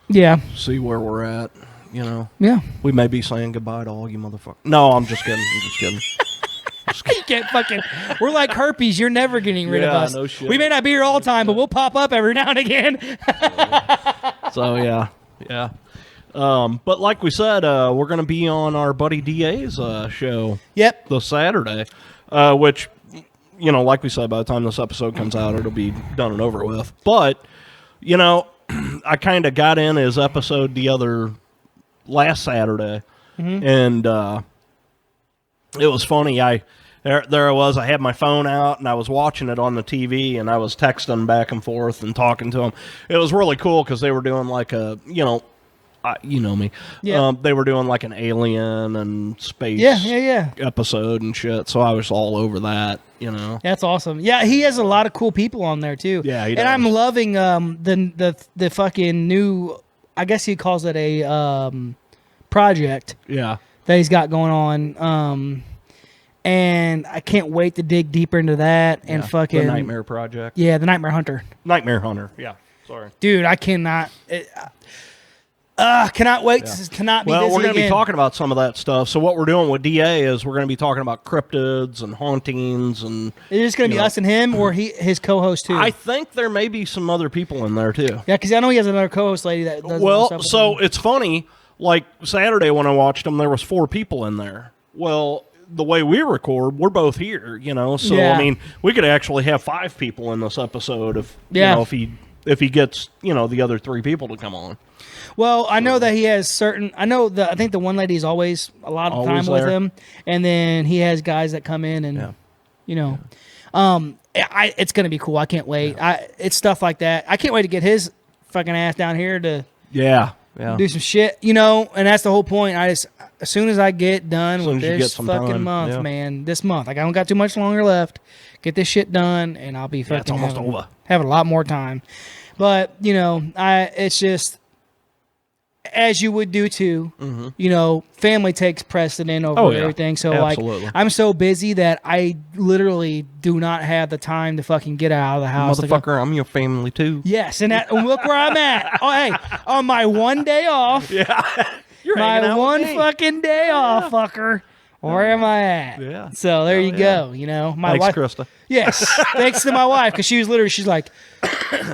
Yeah.
see where we're at.
Yeah.
We may be saying goodbye to all you motherfuckers. No, I'm just kidding.
You can't fucking. We're like herpes. You're never getting rid of us.
No shit.
We may not be here all the time, but we'll pop up every now and again.
So yeah. But like we said, we're gonna be on our buddy DA's show.
Yep.
This Saturday, which like we said, by the time this episode comes out, it'll be done and over with. But I kind of got in his episode last Saturday, and it was funny. There I was. I had my phone out and I was watching it on the TV, and I was texting back and forth and talking to him. It was really cool because they were doing like a you know me.
Yeah.
They were doing like an alien and space episode and shit. So I was all over that.
That's awesome. Yeah, he has a lot of cool people on there too.
Yeah, he
and
does.
I'm loving the fucking new. I guess he calls it a project.
Yeah.
That he's got going on. And I can't wait to dig deeper into that and fucking...
The Nightmare Project.
Yeah, the Nightmare Hunter.
Nightmare Hunter, yeah. Sorry.
Dude, I cannot... cannot wait to not be busy
Well, we're going to be
again.
talking about some of that stuff. So what we're doing with DA is we're going to be talking about cryptids and hauntings and...
Is it just going to be us and him or his co-host too?
I think there may be some other people in there too.
Yeah, because I know he has another co-host lady that does
Well,
stuff with
so
him.
it's funny. Like Saturday when I watched him, there was 4 people in there. Well, the way we record, we're both here, So
Yeah.
I mean, we could actually have 5 people in this episode if if he gets the other 3 people to come on.
Well, I know that he has certain... I think the one lady's always a lot of
Always
time with
there.
him. And then he has guys that come in and, it's going to be cool. I can't wait. It's stuff like that. I can't wait to get his fucking ass down here to...
Yeah.
do some shit, and that's the whole point. As soon as I get done with
as you get
this
some
fucking
time,
month,
yeah.
man, this month, like I don't got too much longer left. Get this shit done, and I'll be fucking
it's almost over.
having a lot more time. But it's just as you would do too. Family takes precedent over everything. So
Absolutely.
like, I'm so busy that I literally do not have the time to fucking get out of the house. to go-
Motherfucker, I'm your family too.
Yes, and look where I'm at. Oh, hey, on my one day off.
Yeah. You're hanging
My
out
one
with me.
fucking day off, fucker. Where am I at?
Yeah.
So there you go. My
Thanks,
wife.
Krista.
Yes, thanks to my wife, because she's like,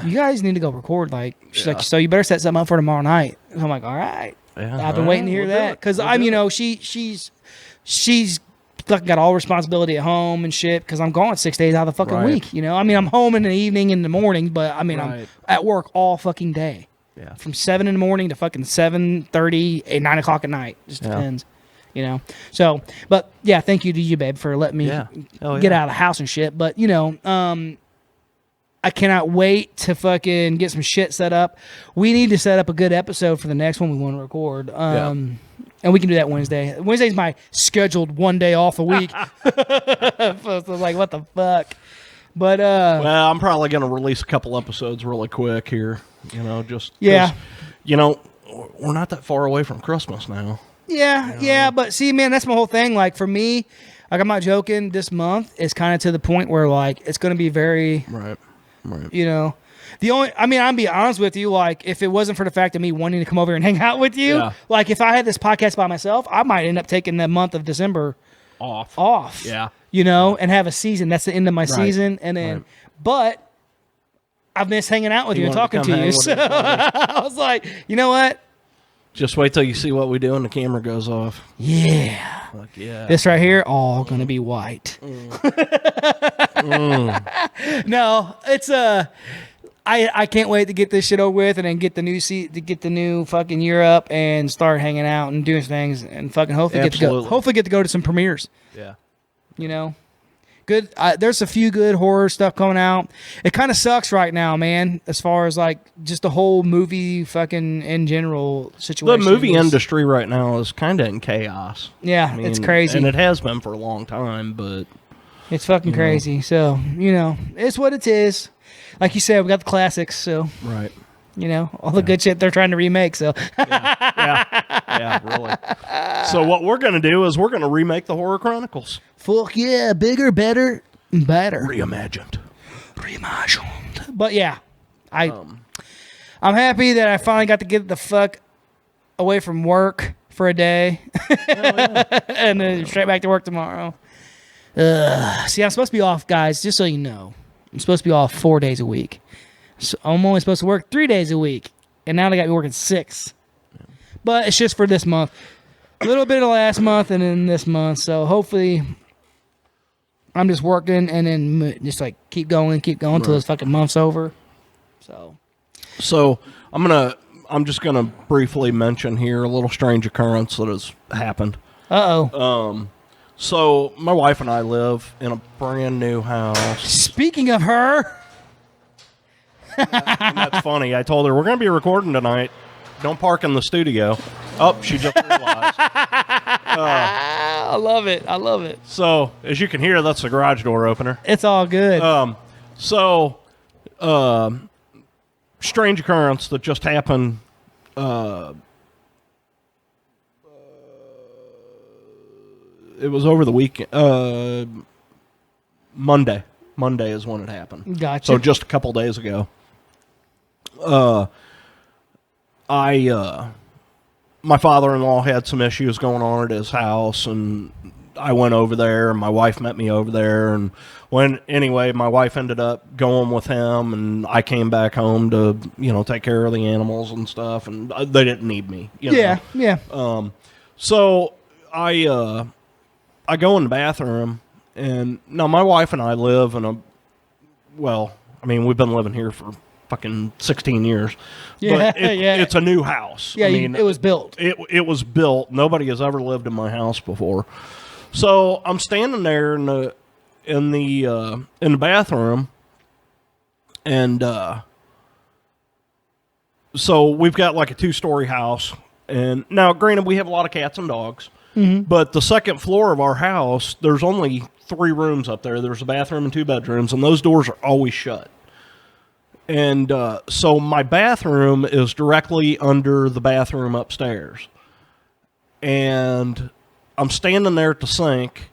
you guys need to go record. Like, she's like, so you better set something up for tomorrow night. And I'm like, all right.
Yeah,
I've been waiting to hear that because she's fucking got all responsibility at home and shit because I'm gone 6 days out of the fucking
Right.
week. I'm home in the evening, in the morning, but I'm
Right.
at work all fucking day.
Yeah.
From 7 in the morning to fucking 7:30, 9 o'clock at night. Just depends, So, but yeah, thank you to you, babe, for letting me get out of the house and shit. But I cannot wait to fucking get some shit set up. We need to set up a good episode for the next one we want to record. And we can do that Wednesday. Wednesday's my scheduled one day off a week. So like, what the fuck? But
Well, I'm probably going to release a couple episodes really quick here. Just 'cause,
Yeah.
we're not that far away from Christmas now.
Yeah, but see, man, that's my whole thing. Like for me, like I'm not joking. This month is kind of to the point where like it's going to be very,
Right.
I'll be honest with you. Like if it wasn't for the fact of me wanting to come over and hang out with you,
Yeah.
like if I had this podcast by myself, I might end up taking the month of December off.
Yeah.
And have a season. That's the end of my season, and then, but I've missed hanging out with you and
wanted to
talking
come
to you.
hang with
So
us,
I was like, you know what?
Just wait till you see what we do and the camera goes off.
Yeah.
Fuck yeah.
This right here, all gonna be white. No, it's I can't wait to get this shit over with and then get the new fucking year up and start hanging out and doing things and fucking hopefully get to go to some premieres.
Yeah.
Good. There's a few good horror stuff coming out. It kind of sucks right now, man, as far as like just the whole movie fucking in general situation.
The movie industry right now is kind of in chaos.
Yeah, it's crazy.
And it has been for a long time, but...
It's fucking crazy. So, it's what it is. Like you said, we got the classics, so...
Right.
You know, all the good shit they're trying to remake. So
Yeah, really. So what we're going to do is we're going to remake the Horror Chronicles.
fuck yeah, bigger, better, better.
Reimagined.
But yeah, I'm happy that I finally got to get the fuck away from work for a day, and then straight back to work tomorrow. See, I'm supposed to be off, guys. Just so you know, I'm supposed to be off 4 days a week. So I'm only supposed to work 3 days a week, and now they got me working 6. But it's just for this month. A little bit of last month, and then this month. So hopefully, I'm just working, and then just like keep going until this fucking month's over. So
I'm just gonna briefly mention here a little strange occurrence that has happened. So my wife and I live in a brand new house.
Speaking of her,
And that's funny. I told her we're gonna be recording tonight. Don't park in the studio. Oh, she just realized.
I love it.
So as you can hear, that's the garage door opener.
It's all good.
Strange occurrence that just happened. It was over the weekend. Monday is when it happened.
Gotcha.
So just a couple days ago. My father-in-law had some issues going on at his house, and I went over there, and my wife met me over there, and my wife ended up going with him, and I came back home to, take care of the animals and stuff, and they didn't need me.
Yeah.
So I go in the bathroom, and now my wife and I live in we've been living here for fucking 16 years.
Yeah,
but it's a new house.
Yeah, it was built.
It was built. Nobody has ever lived in my house before. So I'm standing there in the bathroom, and so we've got like a 2-story house. And now, granted, we have a lot of cats and dogs, but the second floor of our house, there's only 3 rooms up there. There's a bathroom and 2 bedrooms, and those doors are always shut. And so my bathroom is directly under the bathroom upstairs. And I'm standing there at the sink,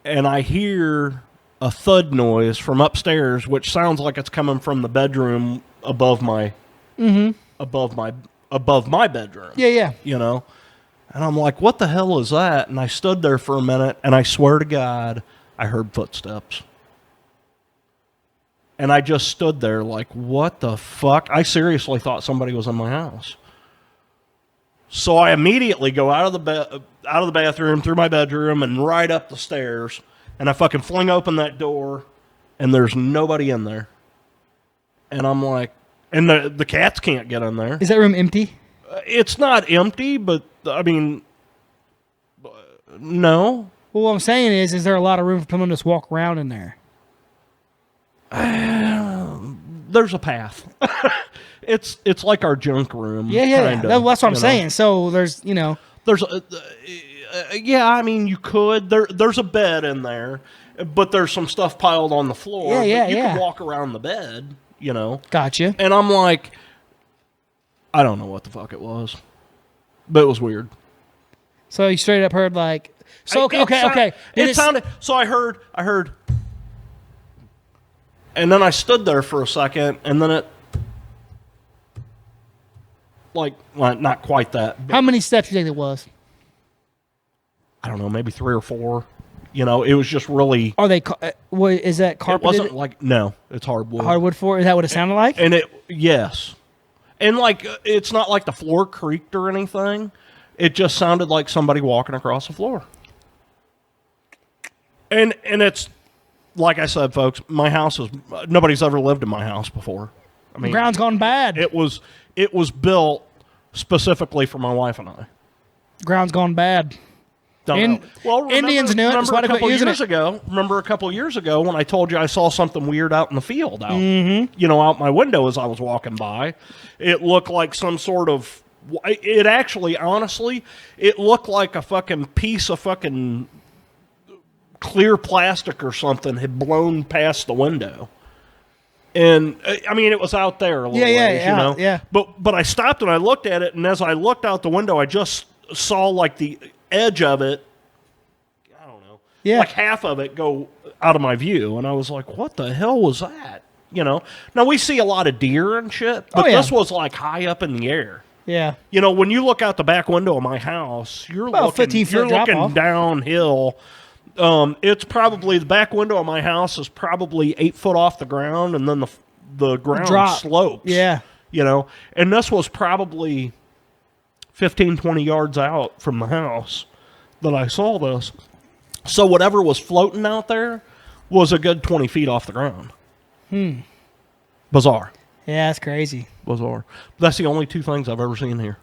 and I hear a thud noise from upstairs, which sounds like it's coming from the bedroom above my bedroom.
Yeah.
And I'm like, what the hell is that? And I stood there for a minute, and I swear to God, I heard footsteps. And I just stood there like, what the fuck? I seriously thought somebody was in my house. So I immediately go out of the bathroom, through my bedroom, and right up the stairs. And I fucking fling open that door, and there's nobody in there. And I'm like, and the cats can't get in there.
Is that room empty?
It's not empty, but I mean, no.
Well, what I'm saying is there a lot of room for someone to just walk around in there?
There's a path. It's like our junk room.
Yeah.
Kinda,
That's what I'm saying. So there's,
There's I mean, you could. There's a bed in there, but there's some stuff piled on the floor.
Yeah.
You can walk around the bed,
Gotcha.
And I'm like, I don't know what the fuck it was, but it was weird.
So you straight up heard like, okay.
It sounded, so I heard, and then I stood there for a second, and then it, not quite that.
How many steps do you think it was?
I don't know, maybe 3 or 4. It was just really.
Are they? Is that carpeted?
It wasn't no, it's hardwood.
Hardwood floor. Is that what it sounded like?
And yes, and it's not like the floor creaked or anything. It just sounded like somebody walking across the floor. And it's like I said, folks. My house is nobody's ever lived in my house before. I mean,
the ground's gone bad.
It was built specifically for my wife and I.
Ground's gone bad.
Don't know. Well,
Indians knew it. That's why they quit using it.
Remember a couple years ago when I told you I saw something weird out in the field, out my window as I was walking by. It looked like some sort of. It actually, honestly, it looked like a fucking piece of fucking clear plastic or something had blown past the window. And I mean, it was out there a little ways, you know.
Yeah.
But I stopped and I looked at it, and as I looked out the window, I just saw like the edge of it. I don't know.
Yeah.
Like half of it go out of my view, and I was like, "What the hell was that?" You know. Now we see a lot of deer and shit, but this was like high up in the air.
Yeah.
You know, when you look out the back window of my house, you're
About
looking,
15 foot drop off.
downhill. It's probably the back window of my house is probably 8 foot off the ground, and then the ground slopes.
Yeah.
You know, and this was probably 15, 20 yards out from the house that I saw this. So whatever was floating out there was a good 20 feet off the ground. Bizarre.
Yeah, that's crazy.
Bizarre. That's the only two things I've ever seen here.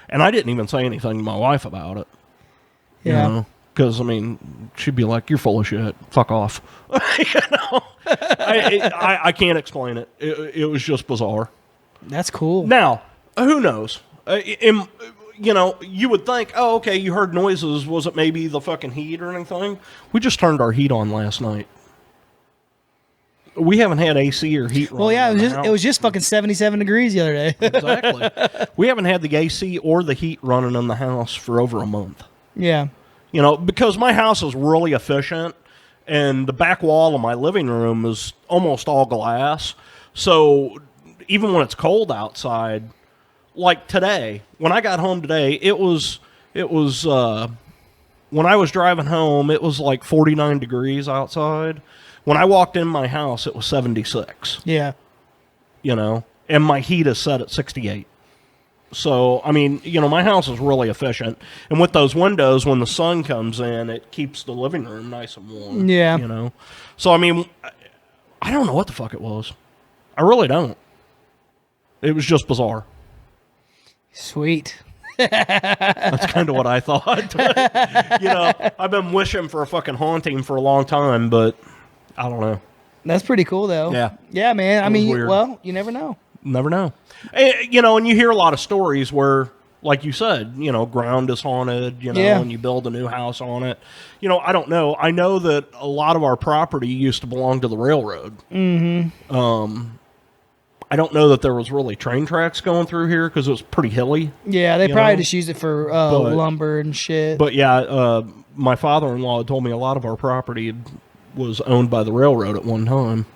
And I didn't even say anything to my wife about it.
Yeah.
Because, I mean, she'd be like, "You're full of shit. Fuck off." You know? I can't explain it. It was just bizarre.
That's cool.
Now, who knows? You know, you would think, oh, okay, you heard noises. Was it maybe the fucking heat or anything? We just turned our heat on last night. We haven't had AC or heat.
Well, yeah, it was just fucking 77 degrees the other day.
Exactly. We haven't had the AC or the heat running in the house for over a month.
Yeah.
You know, because my house is really efficient, and the back wall of my living room is almost all glass. So even when it's cold outside, like today, when I got home today, it was when I was driving home, it was like 49 degrees outside. When I walked in my house, it was 76.
Yeah.
You know, and my heat is set at 68. So, I mean, you know, my house is really efficient. And with those windows, when the sun comes in, it keeps the living room nice and warm.
Yeah.
You know? So, I mean, I don't know what the fuck it was. I really don't. It was just bizarre.
Sweet.
That's kind of what I thought. You know, I've been wishing for a fucking haunting for a long time, but I don't know.
That's pretty cool, though.
Yeah.
Yeah, man. I mean,
weird.
well, you never know.
Never know. You know, and you hear a lot of stories where, like you said, you know, ground is haunted, you know, and you build a new house on it. You know, I don't know. I know that a lot of our property used to belong to the railroad. Mm-hmm. I don't know that there was really train tracks going through here because it was pretty hilly.
Yeah, they probably just used it for lumber and shit.
But yeah, my father-in-law told me a lot of our property was owned by the railroad at one time.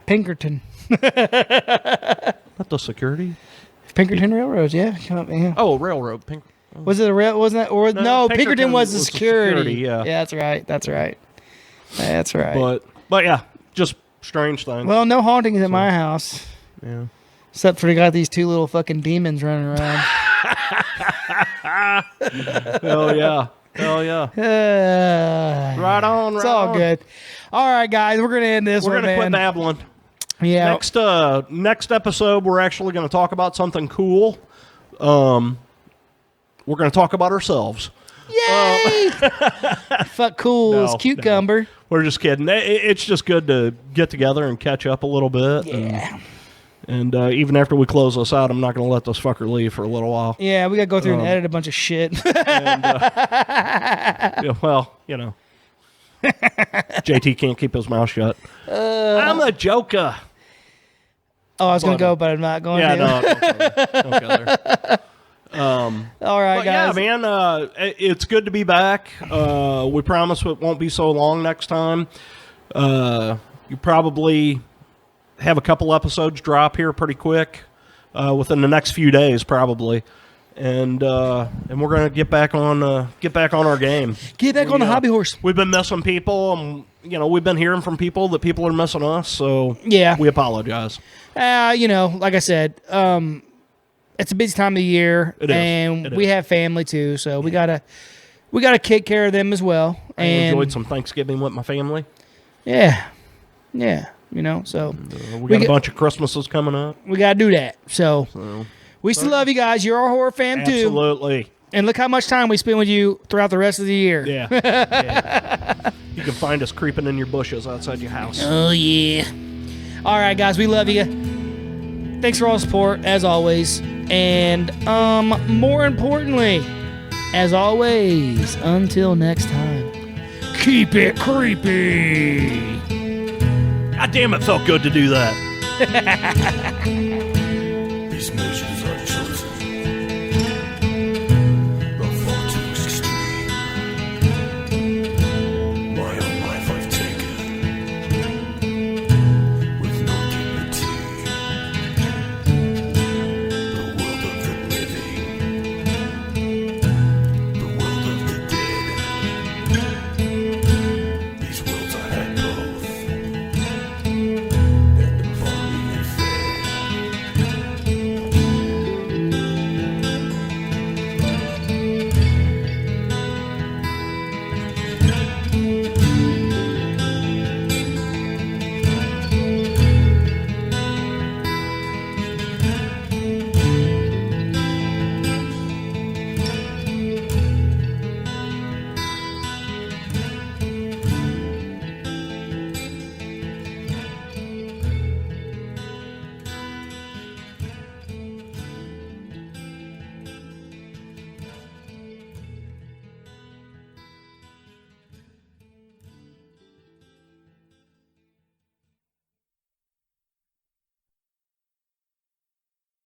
Pinkerton.
Not the security?
Pinkerton Railroads, yeah.
Oh, railroad.
Was it a rail? Wasn't that? Or no, Pinkerton was the security.
Yeah,
that's right. That's right.
But yeah, just strange things.
Well, no hauntings at my house.
Yeah.
Except for they got these two little fucking demons running around.
Hell yeah. Right on.
It's all good. All right, guys, we're gonna end this.
We're gonna quit babbling.
Yeah.
Next episode, we're actually going to talk about something cool. We're going to talk about ourselves.
Yay! Fuck cool as cucumber.
No. We're just kidding. It's just good to get together and catch up a little bit.
Yeah.
And even after we close this out, I'm not going to let this fucker leave for a little while.
Yeah, we got to go through and edit a bunch of shit.
Yeah, well, you know. JT can't keep his mouth shut. I'm a joker.
Oh, I was going to go, but I'm not going to.
No, don't go there.
All right, guys.
Yeah, man, it's good to be back. We promise it won't be so long next time. You probably have a couple episodes drop here pretty quick within the next few days, probably. And we're gonna get back on our game.
Get back on the hobby horse.
We've been missing people, and we've been hearing from people that people are missing us. So
yeah,
we apologize.
Like I said, it's a busy time of the year,
and
we have family too, so we gotta take care of them as well.
I enjoyed some Thanksgiving with my family.
Yeah. So
we got a bunch of Christmases coming up.
We gotta do that. So we still love you guys. You're our horror fan too.
Absolutely.
And look how much time we spend with you throughout the rest of the year.
Yeah. You can find us creeping in your bushes outside your house.
Oh, yeah. All right, guys. We love you. Thanks for all the support, as always. And more importantly, as always, until next time, keep it creepy.
God damn, it felt good to do that.
These measures are chosen